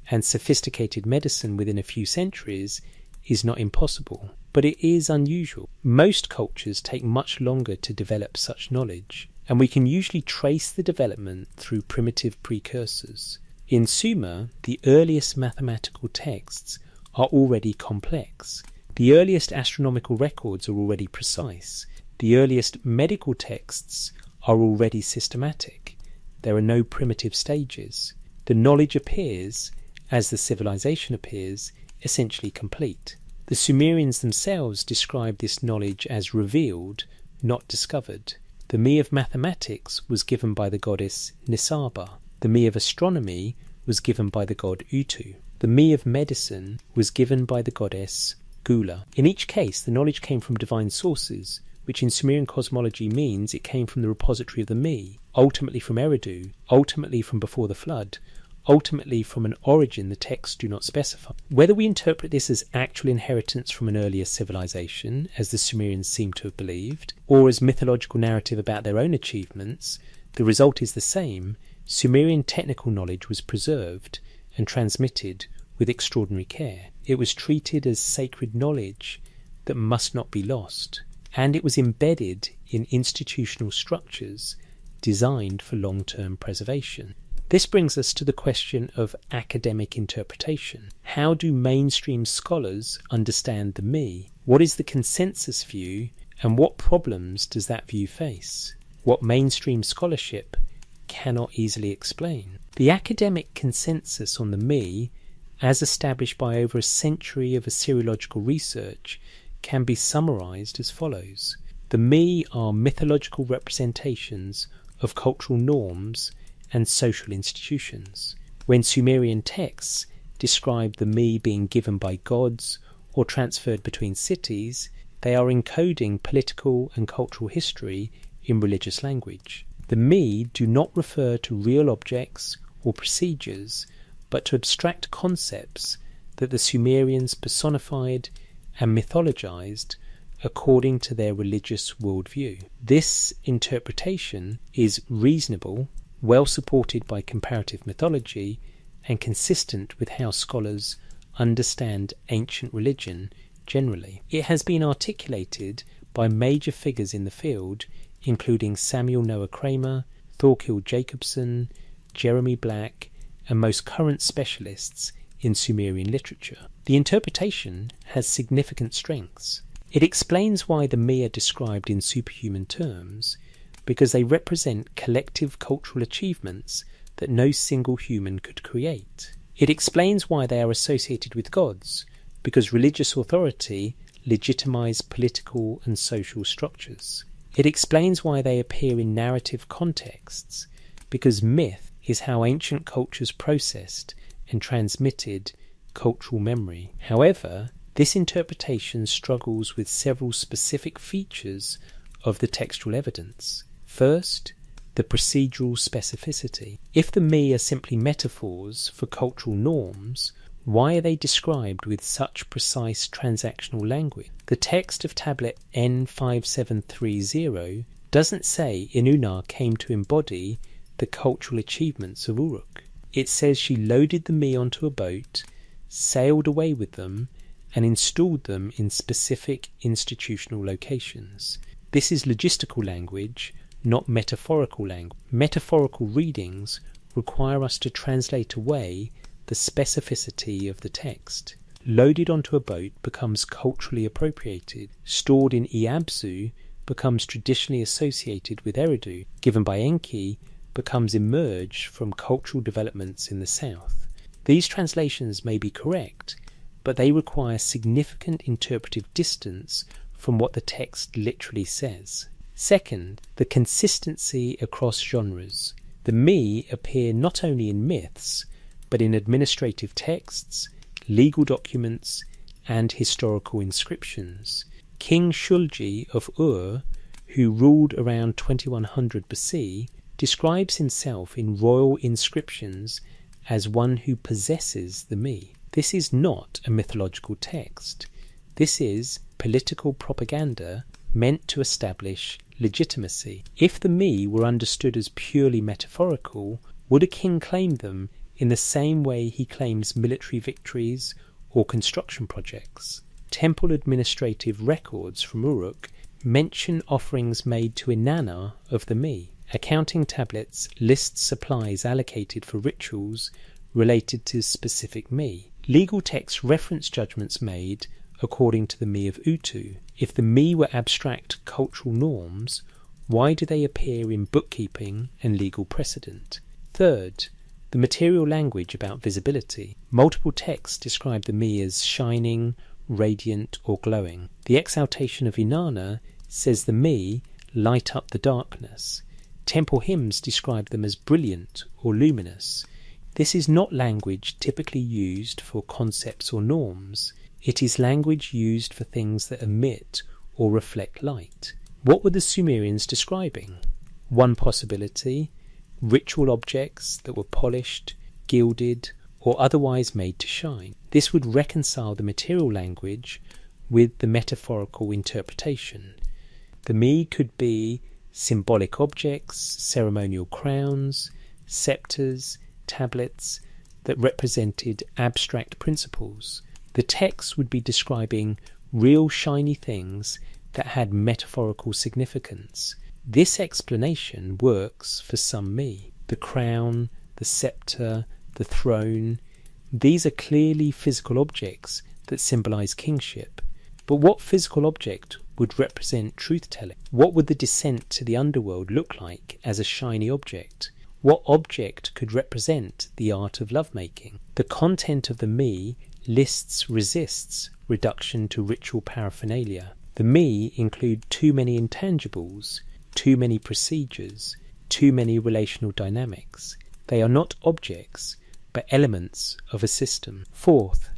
and sophisticated medicine within a few centuries is not impossible, but it is unusual. Most cultures take much longer to develop such knowledge, and we can usually trace the development through primitive precursors. In Sumer, the earliest mathematical texts are already complex. The earliest astronomical records are already precise. The earliest medical texts are already systematic. There are no primitive stages. The knowledge appears, as the civilization appears, essentially complete. The Sumerians themselves describe this knowledge as revealed, not discovered. The me of mathematics was given by the goddess Nisaba. The me of astronomy was given by the god Utu. The me of medicine was given by the goddess Gula. In each case, the knowledge came from divine sources, which in Sumerian cosmology means it came from the repository of the me, ultimately from Eridu, ultimately from before the flood, ultimately from an origin the texts do not specify. Whether we interpret this as actual inheritance from an earlier civilization, as the Sumerians seem to have believed, or as mythological narrative about their own achievements, the result is the same. Sumerian technical knowledge was preserved and transmitted with extraordinary care. It was treated as sacred knowledge that must not be lost, and it was embedded in institutional structures designed for long-term preservation. This brings us to the question of academic interpretation. How do mainstream scholars understand the me? What is the consensus view, and what problems does that view face? What mainstream scholarship cannot easily explain? The academic consensus on the me, as established by over a century of Assyriological research, can be summarized as follows. The me are mythological representations of cultural norms and social institutions. When Sumerian texts describe the me being given by gods or transferred between cities, they are encoding political and cultural history in religious language. The me do not refer to real objects or procedures, but to abstract concepts that the Sumerians personified and mythologized according to their religious worldview. This interpretation is reasonable, well supported by comparative mythology, and consistent with how scholars understand ancient religion generally. It has been articulated by major figures in the field, including Samuel Noah Kramer, Thorkild Jacobson, Jeremy Black, and most current specialists in Sumerian literature. The interpretation has significant strengths. It explains why the me are described in superhuman terms, because they represent collective cultural achievements that no single human could create. It explains why they are associated with gods, because religious authority legitimized political and social structures. It explains why they appear in narrative contexts, because myth is how ancient cultures processed and transmitted cultural memory. However, this interpretation struggles with several specific features of the textual evidence. First, the procedural specificity. If the me are simply metaphors for cultural norms, why are they described with such precise transactional language? The text of tablet N5730 doesn't say Inanna came to embody the cultural achievements of Uruk. It says she loaded the me onto a boat, sailed away with them, and installed them in specific institutional locations. This is logistical language, not metaphorical language. Metaphorical readings require us to translate away the specificity of the text. Loaded onto a boat becomes culturally appropriated. Stored in Iabzu becomes traditionally associated with Eridu. Given by Enki becomes emerged from cultural developments in the south. These translations may be correct, but they require significant interpretive distance from what the text literally says. Second, the consistency across genres. The me appear not only in myths, but in administrative texts, legal documents, and historical inscriptions. King Shulgi of Ur, who ruled around 2100 BC, describes himself in royal inscriptions as one who possesses the me. This is not a mythological text. This is political propaganda meant to establish legitimacy. If the me were understood as purely metaphorical, would a king claim them in the same way he claims military victories or construction projects? Temple administrative records from Uruk mention offerings made to Inanna of the me. Accounting tablets list supplies allocated for rituals related to specific me. Legal texts reference judgments made according to the me of Utu. If the me were abstract cultural norms, why do they appear in bookkeeping and legal precedent? Third, the material language about visibility. Multiple texts describe the me as shining, radiant, or glowing. The exaltation of Inanna says the me light up the darkness. Temple hymns describe them as brilliant or luminous. This is not language typically used for concepts or norms. It is language used for things that emit or reflect light. What were the Sumerians describing? One possibility: ritual objects that were polished, gilded, or otherwise made to shine. This would reconcile the material language with the metaphorical interpretation. The me could be symbolic objects, ceremonial crowns, sceptres, tablets that represented abstract principles. The text would be describing real shiny things that had metaphorical significance. This explanation works for some me. The crown, the sceptre, the throne, these are clearly physical objects that symbolize kingship. But what physical object would represent truth-telling? What would the descent to the underworld look like as a shiny object? What object could represent the art of lovemaking? The content of the me resists reduction to ritual paraphernalia. The me include too many intangibles, too many procedures, too many relational dynamics. They are not objects, but elements of a system. Fourth,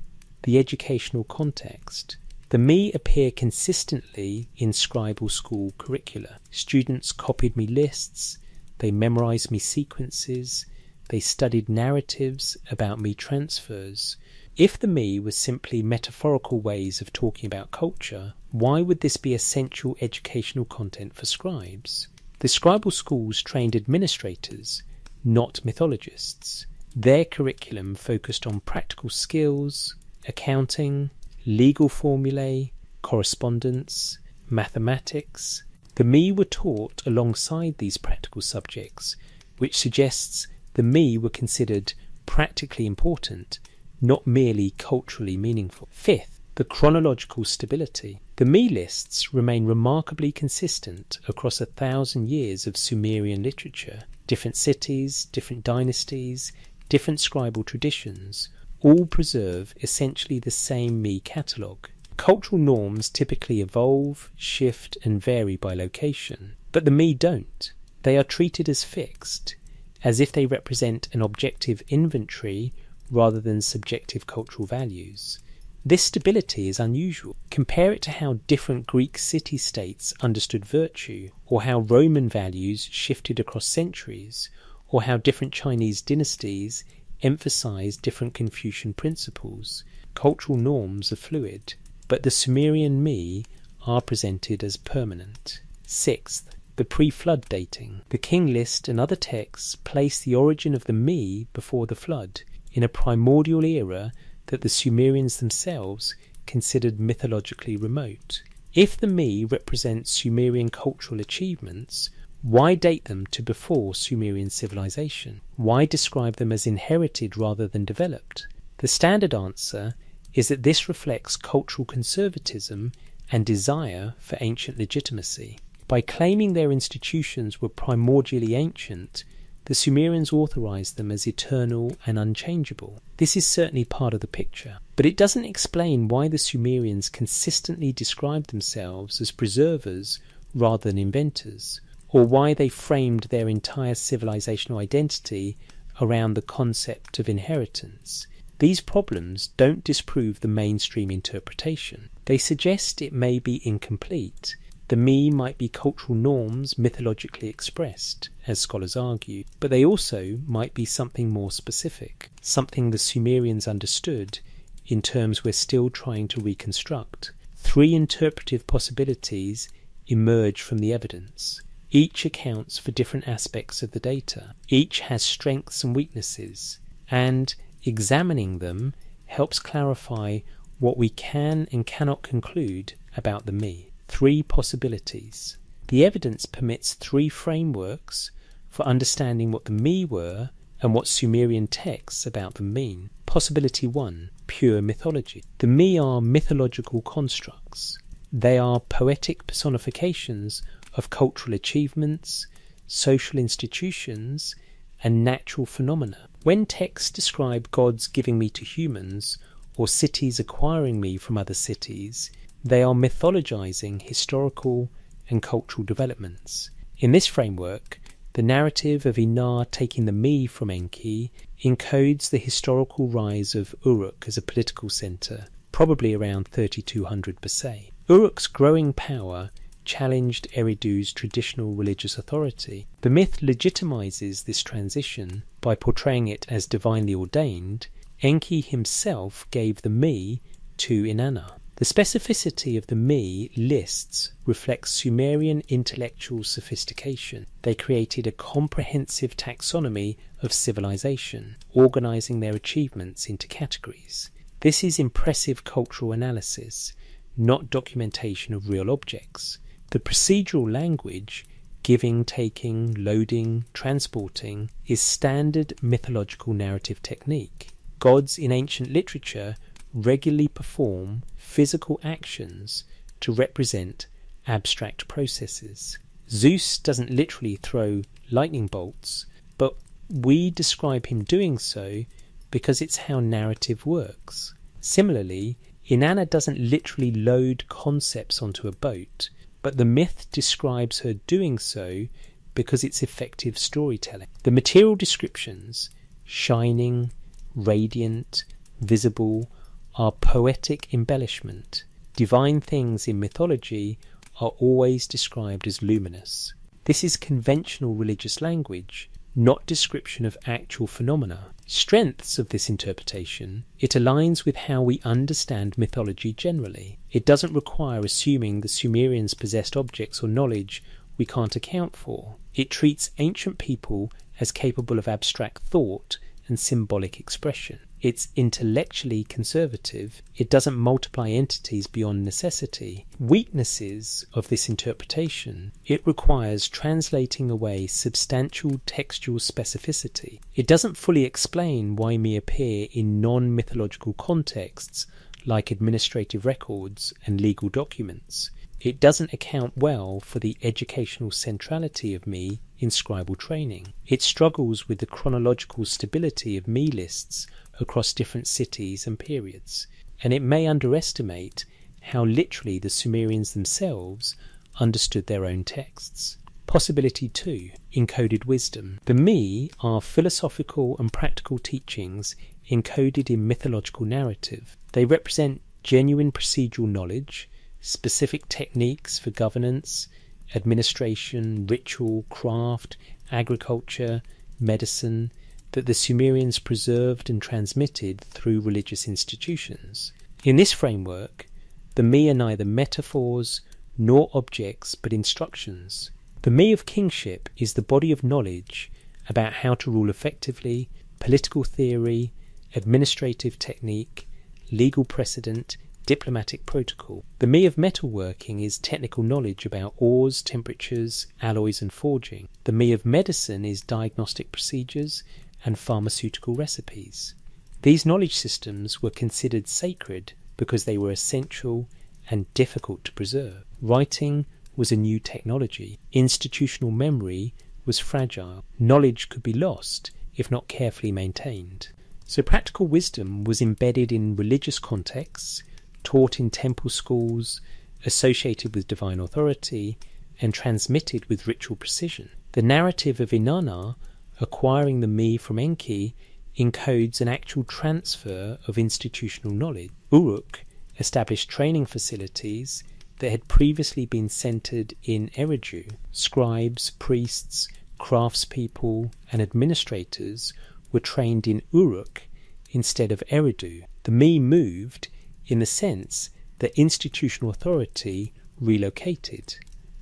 the educational context. The me appear consistently in scribal school curricula. Students copied me lists, they memorized me sequences, they studied narratives about me transfers. If the me was simply metaphorical ways of talking about culture, why would this be essential educational content for scribes? The scribal schools trained administrators, not mythologists. Their curriculum focused on practical skills, accounting, legal formulae, correspondence, mathematics, The me were taught alongside these practical subjects, which suggests the me were considered practically important, not merely culturally meaningful. Fifth, the chronological stability. The me lists remain remarkably consistent across 1,000 years of Sumerian literature. Different cities, different dynasties, different scribal traditions all preserve essentially the same me catalogue. Cultural norms typically evolve, shift and vary by location, but the me don't. They are treated as fixed, as if they represent an objective inventory rather than subjective cultural values. This stability is unusual. Compare it to how different Greek city-states understood virtue, or how Roman values shifted across centuries, or how different Chinese dynasties emphasized different Confucian principles. Cultural norms are fluid, but the Sumerian me are presented as permanent. Sixth, the pre-flood dating. The King List and other texts place the origin of the me before the flood, in a primordial era that the Sumerians themselves considered mythologically remote. If the me represents Sumerian cultural achievements, why date them to before Sumerian civilization? Why describe them as inherited rather than developed? The standard answer is that this reflects cultural conservatism and desire for ancient legitimacy. By claiming their institutions were primordially ancient, the Sumerians authorized them as eternal and unchangeable. This is certainly part of the picture, but it doesn't explain why the Sumerians consistently described themselves as preservers rather than inventors, or why they framed their entire civilizational identity around the concept of inheritance. These problems don't disprove the mainstream interpretation. They suggest it may be incomplete. The me might be cultural norms mythologically expressed, as scholars argue, but they also might be something more specific, something the Sumerians understood in terms we're still trying to reconstruct. Three interpretive possibilities emerge from the evidence. Each accounts for different aspects of the data. Each has strengths and weaknesses, and examining them helps clarify what we can and cannot conclude about the me. Three possibilities. The evidence permits three frameworks for understanding what the me were and what Sumerian texts about them mean. Possibility 1. Pure mythology. The me are mythological constructs. They are poetic personifications of cultural achievements, social institutions, and natural phenomena. When texts describe gods giving me to humans, or cities acquiring me from other cities, they are mythologizing historical and cultural developments. In this framework, the narrative of Inar taking the me from Enki encodes the historical rise of Uruk as a political centre, probably around 3200 BC. Uruk's growing power challenged Eridu's traditional religious authority. The myth legitimizes this transition by portraying it as divinely ordained. Enki himself gave the me to Inanna. The specificity of the me lists reflects Sumerian intellectual sophistication. They created a comprehensive taxonomy of civilization, organizing their achievements into categories. This is impressive cultural analysis, not documentation of real objects. The procedural language, giving, taking, loading, transporting, is standard mythological narrative technique. Gods in ancient literature regularly perform physical actions to represent abstract processes. Zeus doesn't literally throw lightning bolts, but we describe him doing so because it's how narrative works. Similarly, Inanna doesn't literally load concepts onto a boat, but the myth describes her doing so because it's effective storytelling. The material descriptions, shining, radiant, visible, are poetic embellishment. Divine things in mythology are always described as luminous. This is conventional religious language, not description of actual phenomena. Strengths of this interpretation: it aligns with how we understand mythology generally. It doesn't require assuming the Sumerians possessed objects or knowledge we can't account for. It treats ancient people as capable of abstract thought and symbolic expression. It's intellectually conservative. It doesn't multiply entities beyond necessity. Weaknesses of this interpretation: it requires translating away substantial textual specificity. It doesn't fully explain why me appear in non-mythological contexts like administrative records and legal documents. It doesn't account well for the educational centrality of me in scribal training. It struggles with the chronological stability of me lists across different cities and periods, and it may underestimate how literally the Sumerians themselves understood their own texts. Possibility 2. Encoded wisdom. The me are philosophical and practical teachings encoded in mythological narrative. They represent genuine procedural knowledge, specific techniques for governance, administration, ritual, craft, agriculture, medicine, that the Sumerians preserved and transmitted through religious institutions. In this framework, the me are neither metaphors nor objects but instructions. The me of kingship is the body of knowledge about how to rule effectively, political theory, administrative technique, legal precedent, diplomatic protocol. The me of metalworking is technical knowledge about ores, temperatures, alloys and forging. The me of medicine is diagnostic procedures and pharmaceutical recipes. These knowledge systems were considered sacred because they were essential and difficult to preserve. Writing was a new technology. Institutional memory was fragile. Knowledge could be lost if not carefully maintained. So practical wisdom was embedded in religious contexts, taught in temple schools, associated with divine authority, and transmitted with ritual precision. The narrative of Inanna acquiring the me from Enki encodes an actual transfer of institutional knowledge. Uruk established training facilities that had previously been centered in Eridu. Scribes, priests, craftspeople, and administrators were trained in Uruk instead of Eridu. The me moved in the sense that institutional authority relocated.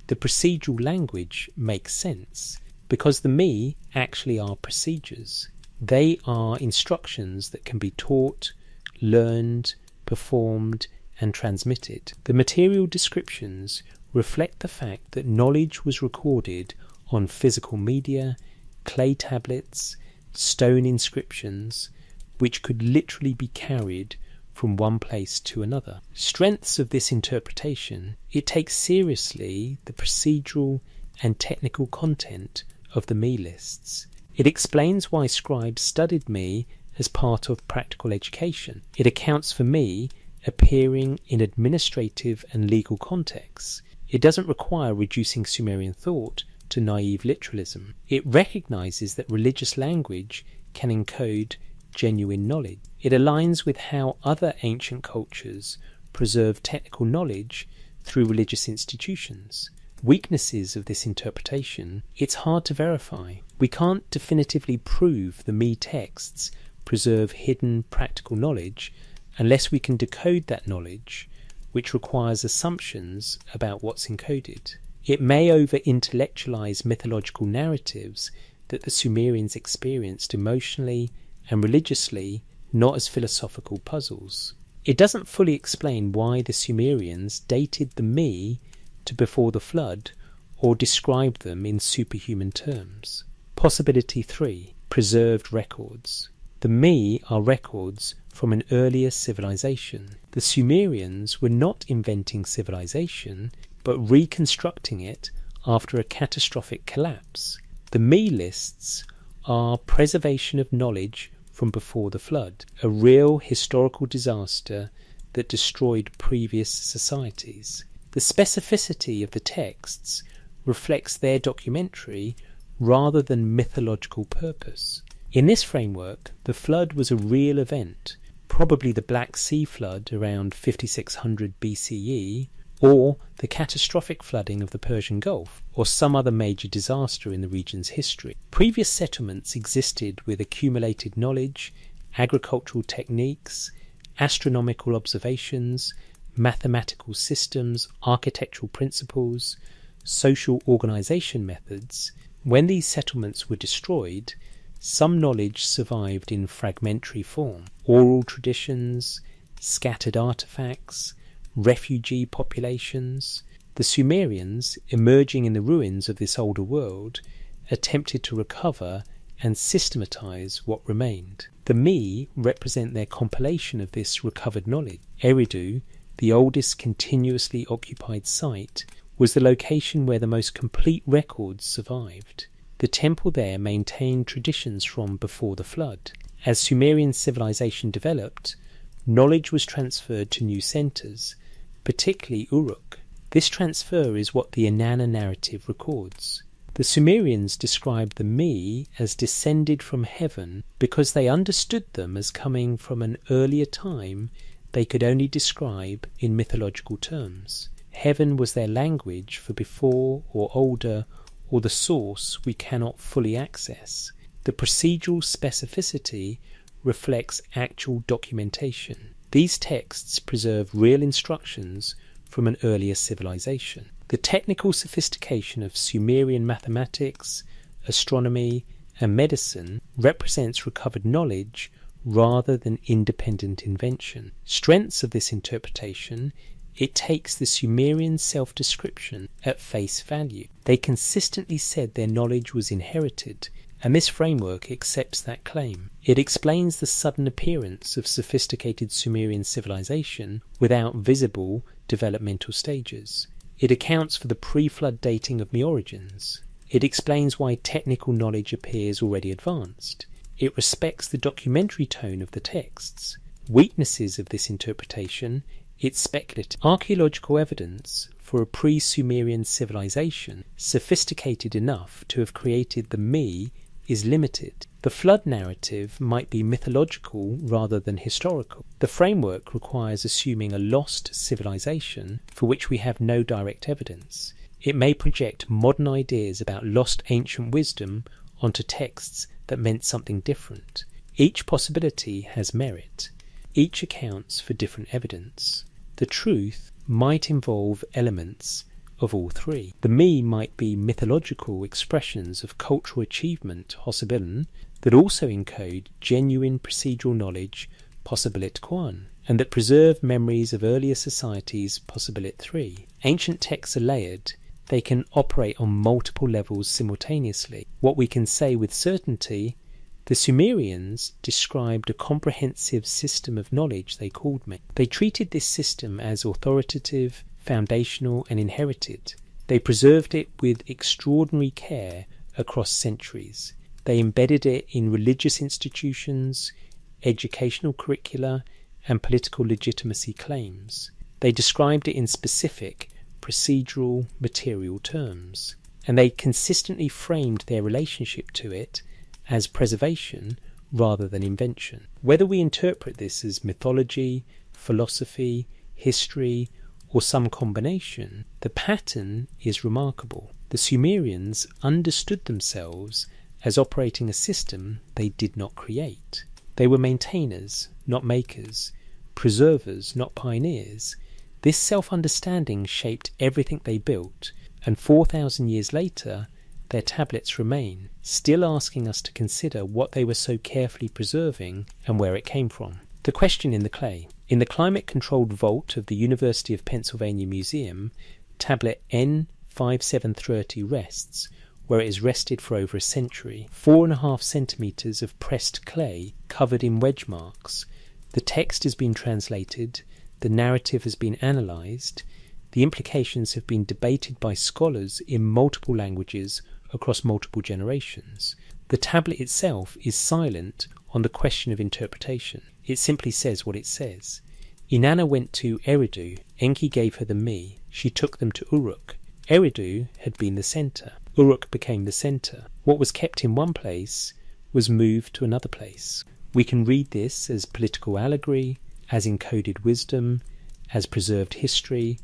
The procedural language makes sense because the me actually are procedures. They are instructions that can be taught, learned, performed, and transmitted. The material descriptions reflect the fact that knowledge was recorded on physical media, clay tablets, stone inscriptions, which could literally be carried from one place to another. Strengths of this interpretation: it takes seriously the procedural and technical content of the me lists. It explains why scribes studied me as part of practical education. It accounts for me appearing in administrative and legal contexts. It doesn't require reducing Sumerian thought to naive literalism. It recognizes that religious language can encode genuine knowledge. It aligns with how other ancient cultures preserve technical knowledge through religious institutions. Weaknesses of this interpretation: it's hard to verify. We can't definitively prove the me texts preserve hidden practical knowledge unless we can decode that knowledge, which requires assumptions about what's encoded. It may over-intellectualize mythological narratives that the Sumerians experienced emotionally and religiously, not as philosophical puzzles. It doesn't fully explain why the Sumerians dated the me to before the flood or described them in superhuman terms. Possibility 3. Preserved records. The me are records from an earlier civilization. The Sumerians were not inventing civilization, but reconstructing it after a catastrophic collapse. The me lists are preservation of knowledge from before the flood, a real historical disaster that destroyed previous societies. The specificity of the texts reflects their documentary rather than mythological purpose. In this framework, the flood was a real event, probably the Black Sea flood around 5600 BCE, or the catastrophic flooding of the Persian Gulf, or some other major disaster in the region's history. Previous settlements existed with accumulated knowledge, agricultural techniques, astronomical observations, mathematical systems, architectural principles, social organization methods. When these settlements were destroyed, some knowledge survived in fragmentary form. Oral traditions, scattered artifacts, refugee populations. The Sumerians, emerging in the ruins of this older world, attempted to recover and systematize what remained. The Mi represent their compilation of this recovered knowledge. Eridu, the oldest continuously occupied site, was the location where the most complete records survived. The temple there maintained traditions from before the flood. As Sumerian civilization developed, knowledge was transferred to new centers, particularly Uruk. This transfer is what the Inanna narrative records. The Sumerians described the Mi as descended from heaven because they understood them as coming from an earlier time they could only describe in mythological terms. Heaven was their language for before or older, or the source we cannot fully access. The procedural specificity reflects actual documentation. These texts preserve real instructions from an earlier civilization. The technical sophistication of Sumerian mathematics, astronomy, and medicine represents recovered knowledge rather than independent invention. Strengths of this interpretation: it takes the Sumerian self-description at face value. They consistently said their knowledge was inherited, and this framework accepts that claim. It explains the sudden appearance of sophisticated Sumerian civilization without visible developmental stages. It accounts for the pre-flood dating of origins. It explains why technical knowledge appears already advanced. It respects the documentary tone of the texts. Weaknesses of this interpretation: it's speculative. Archaeological evidence for a pre-Sumerian civilization sophisticated enough to have created the Mi is limited. The flood narrative might be mythological rather than historical. The framework requires assuming a lost civilization for which we have no direct evidence. It may project modern ideas about lost ancient wisdom onto texts that meant something different. Each possibility has merit. Each accounts for different evidence. The truth might involve elements of all three. The Mi might be mythological expressions of cultural achievement, Hosibilin, that also encode genuine procedural knowledge, Possibilit Quan, and that preserve memories of earlier societies, Possibilit 3. Ancient texts are layered. They can operate on multiple levels simultaneously. What we can say with certainty: the Sumerians described a comprehensive system of knowledge they called me. They treated this system as authoritative, foundational, and inherited. They preserved it with extraordinary care across centuries. They embedded it in religious institutions, educational curricula, and political legitimacy claims. They described it in specific, procedural, material terms, and they consistently framed their relationship to it as preservation rather than invention. Whether we interpret this as mythology, philosophy, history, or some combination, the pattern is remarkable. The Sumerians understood themselves as operating a system they did not create. They were maintainers, not makers, preservers, not pioneers. This self-understanding shaped everything they built, and 4,000 years later, their tablets remain, still asking us to consider what they were so carefully preserving and where it came from. The question in the clay. In the climate-controlled vault of the University of Pennsylvania Museum, tablet N5730 rests, where it has rested for over a century. 4.5 centimetres of pressed clay covered in wedge marks. The text has been translated, the narrative has been analysed, the implications have been debated by scholars in multiple languages across multiple generations. The tablet itself is silent on the question of interpretation. It simply says what it says. Inanna went to Eridu. Enki gave her the Mi. She took them to Uruk. Eridu had been the centre. Uruk became the centre. What was kept in one place was moved to another place. We can read this as political allegory, as encoded wisdom, as preserved history,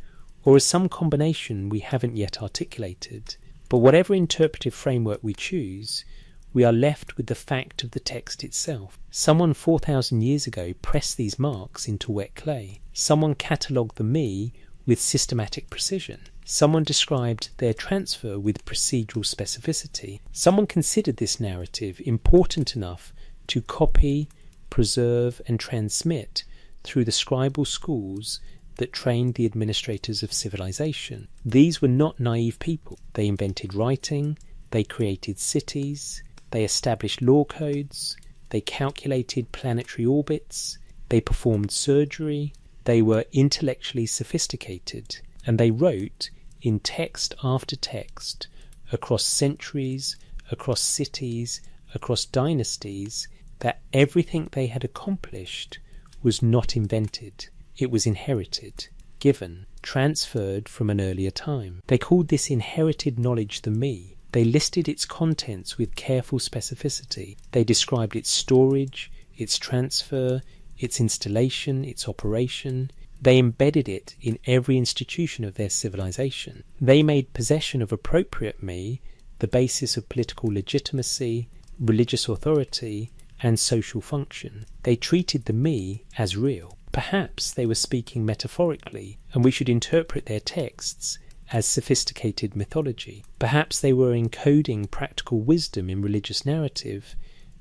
or as some combination we haven't yet articulated. But whatever interpretive framework we choose, we are left with the fact of the text itself. Someone 4,000 years ago pressed these marks into wet clay. Someone catalogued the Mi with systematic precision. Someone described their transfer with procedural specificity. Someone considered this narrative important enough to copy, preserve, and transmit through the scribal schools that trained the administrators of civilization. These were not naive people. They invented writing, they created cities, they established law codes, they calculated planetary orbits, they performed surgery, they were intellectually sophisticated, and they wrote in text after text, across centuries, across cities, across dynasties, that everything they had accomplished was not invented. It was inherited, given, transferred from an earlier time. They called this inherited knowledge the me. They listed its contents with careful specificity. They described its storage, its transfer, its installation, its operation. They embedded it in every institution of their civilization. They made possession of appropriate me the basis of political legitimacy, religious authority, and social function. They treated the me as real. Perhaps they were speaking metaphorically, and we should interpret their texts as sophisticated mythology. Perhaps they were encoding practical wisdom in religious narrative,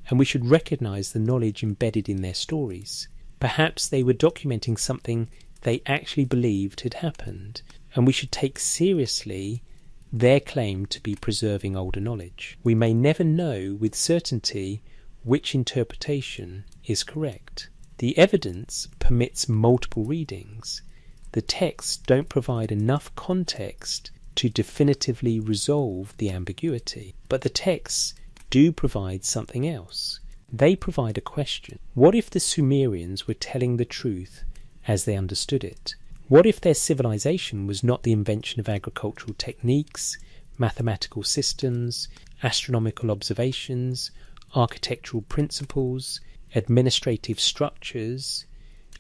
and we should recognize the knowledge embedded in their stories. Perhaps they were documenting something they actually believed had happened, and we should take seriously their claim to be preserving older knowledge. We may never know with certainty which interpretation is correct. The evidence permits multiple readings. The texts don't provide enough context to definitively resolve the ambiguity, but the texts do provide something else. They provide a question. What if the Sumerians were telling the truth as they understood it? What if their civilization was not the invention of agricultural techniques, mathematical systems, astronomical observations, architectural principles, administrative structures,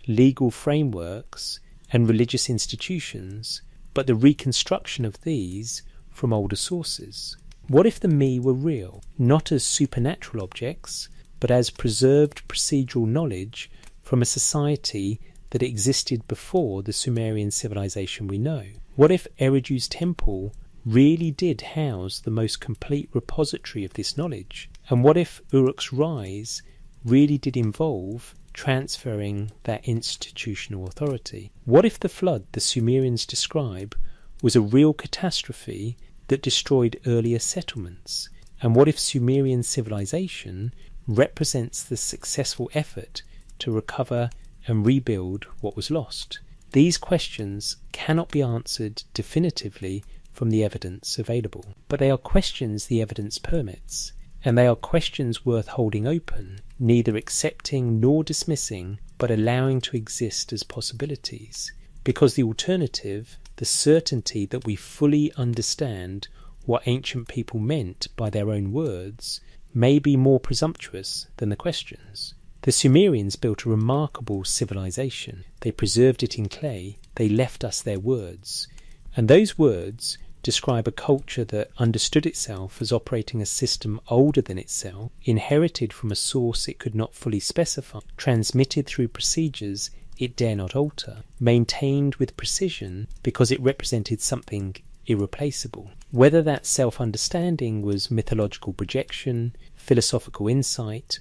legal frameworks, and religious institutions, but the reconstruction of these from older sources? What if the me were real, not as supernatural objects, but as preserved procedural knowledge from a society that existed before the Sumerian civilization we know? What if Eridu's temple really did house the most complete repository of this knowledge? And what if Uruk's rise really did involve transferring that institutional authority? What if the flood the Sumerians describe was a real catastrophe that destroyed earlier settlements? And what if Sumerian civilization represents the successful effort to recover and rebuild what was lost? These questions cannot be answered definitively from the evidence available, but they are questions the evidence permits, and they are questions worth holding open, neither accepting nor dismissing, but allowing to exist as possibilities, because the alternative, the certainty that we fully understand what ancient people meant by their own words, may be more presumptuous than the questions. The Sumerians built a remarkable civilization. They preserved it in clay. They left us their words. And those words describe a culture that understood itself as operating a system older than itself, inherited from a source it could not fully specify, transmitted through procedures it dare not alter, maintained with precision because it represented something irreplaceable. Whether that self-understanding was mythological projection, philosophical insight,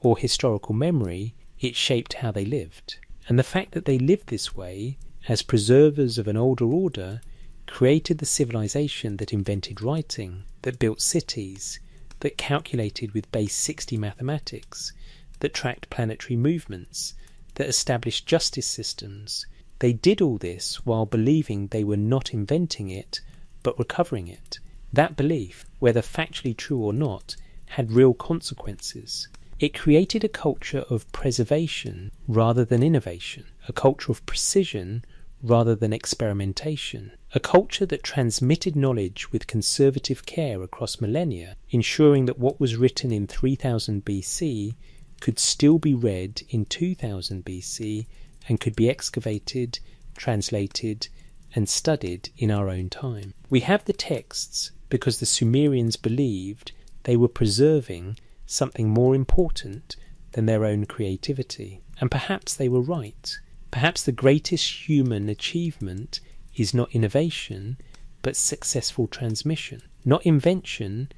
or historical memory, it shaped how they lived. And the fact that they lived this way, as preservers of an older order, created the civilization that invented writing, that built cities, that calculated with base 60 mathematics, that tracked planetary movements, that established justice systems. They did all this while believing they were not inventing it, but recovering it. That belief, whether factually true or not, had real consequences. It created a culture of preservation rather than innovation, a culture of precision rather than experimentation, a culture that transmitted knowledge with conservative care across millennia, ensuring that what was written in 3000 BC could still be read in 2000 BC and could be excavated, translated, and studied in our own time. We have the texts because the Sumerians believed they were preserving something more important than their own creativity. And perhaps they were right. Perhaps the greatest human achievement is not innovation, but successful transmission. Not invention,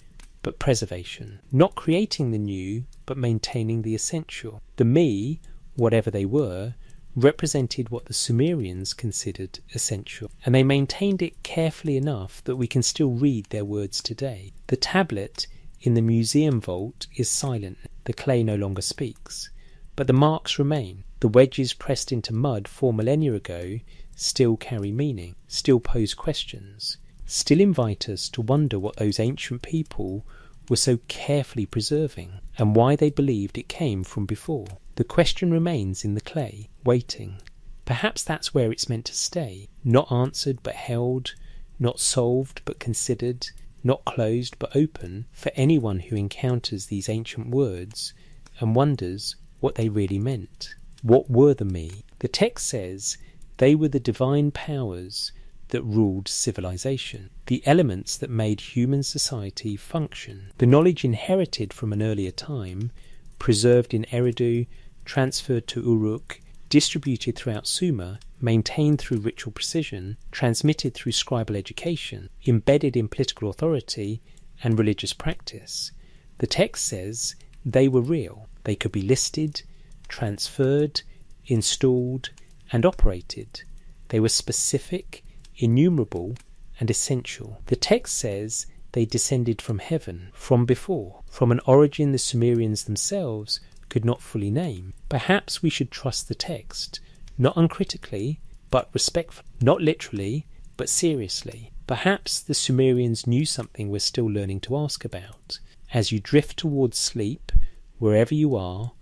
but preservation. Not creating the new, but maintaining the essential. The me, whatever they were, represented what the Sumerians considered essential, and they maintained it carefully enough that we can still read their words today. The tablet in the museum vault is silent. The clay no longer speaks, but the marks remain. The wedges pressed into mud 4 millennia ago still carry meaning, still pose questions, still invite us to wonder what those ancient people were so carefully preserving, and why they believed it came from before. The question remains in the clay, waiting. Perhaps that's where it's meant to stay, not answered but held, not solved but considered, not closed but open, for anyone who encounters these ancient words and wonders what they really meant. What were the me? The text says they were the divine powers that ruled civilization, the elements that made human society function, the knowledge inherited from an earlier time, preserved in Eridu, transferred to Uruk, distributed throughout Sumer, maintained through ritual precision, transmitted through scribal education, embedded in political authority and religious practice. The text says they were real. They could be listed, transferred, installed, and operated. They were specific, innumerable, and essential. The text says they descended from heaven, from before, from an origin the Sumerians themselves could not fully name. Perhaps we should trust the text, not uncritically, but respectfully, not literally, but seriously. Perhaps the Sumerians knew something we're still learning to ask about. As you drift towards sleep, wherever you are,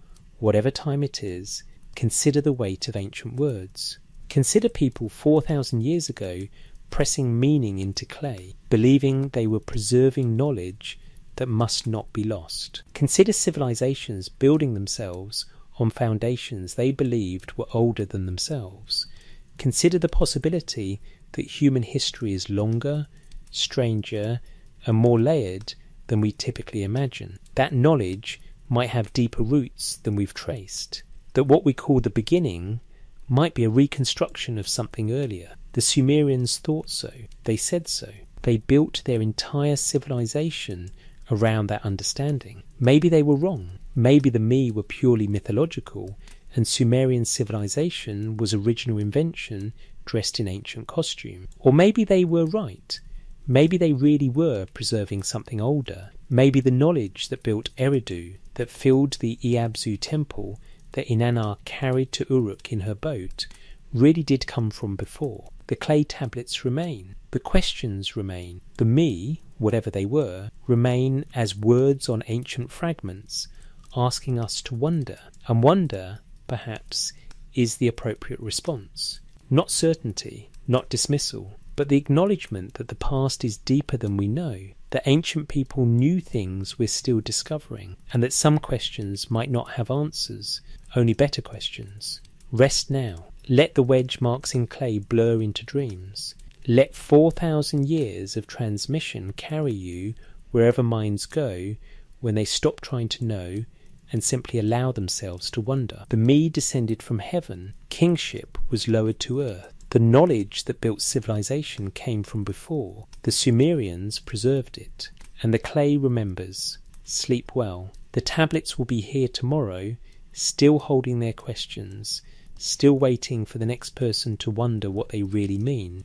whatever time it is, consider the weight of ancient words. Consider people 4,000 years ago pressing meaning into clay, believing they were preserving knowledge that must not be lost. Consider civilizations building themselves on foundations they believed were older than themselves. Consider the possibility that human history is longer, stranger, and more layered than we typically imagine. That knowledge might have deeper roots than we've traced. That what we call the beginning might be a reconstruction of something earlier. The Sumerians thought so. They said so. They built their entire civilization around that understanding. Maybe they were wrong. Maybe the me were purely mythological, and Sumerian civilization was original invention dressed in ancient costume. Or maybe they were right. Maybe they really were preserving something older. Maybe the knowledge that built Eridu, that filled the Iabzu temple, that Inanna carried to Uruk in her boat, really did come from before. The clay tablets remain. The questions remain. The me, whatever they were, remain as words on ancient fragments, asking us to wonder. And wonder, perhaps, is the appropriate response. Not certainty, not dismissal, but the acknowledgement that the past is deeper than we know, that ancient people knew things we're still discovering, and that some questions might not have answers, only better questions. Rest now. Let the wedge marks in clay blur into dreams. Let 4,000 years of transmission carry you wherever minds go when they stop trying to know and simply allow themselves to wonder. The me descended from heaven. Kingship was lowered to earth. The knowledge that built civilization came from before. The Sumerians preserved it. And the clay remembers. Sleep well. The tablets will be here tomorrow, still holding their questions, still waiting for the next person to wonder what they really mean.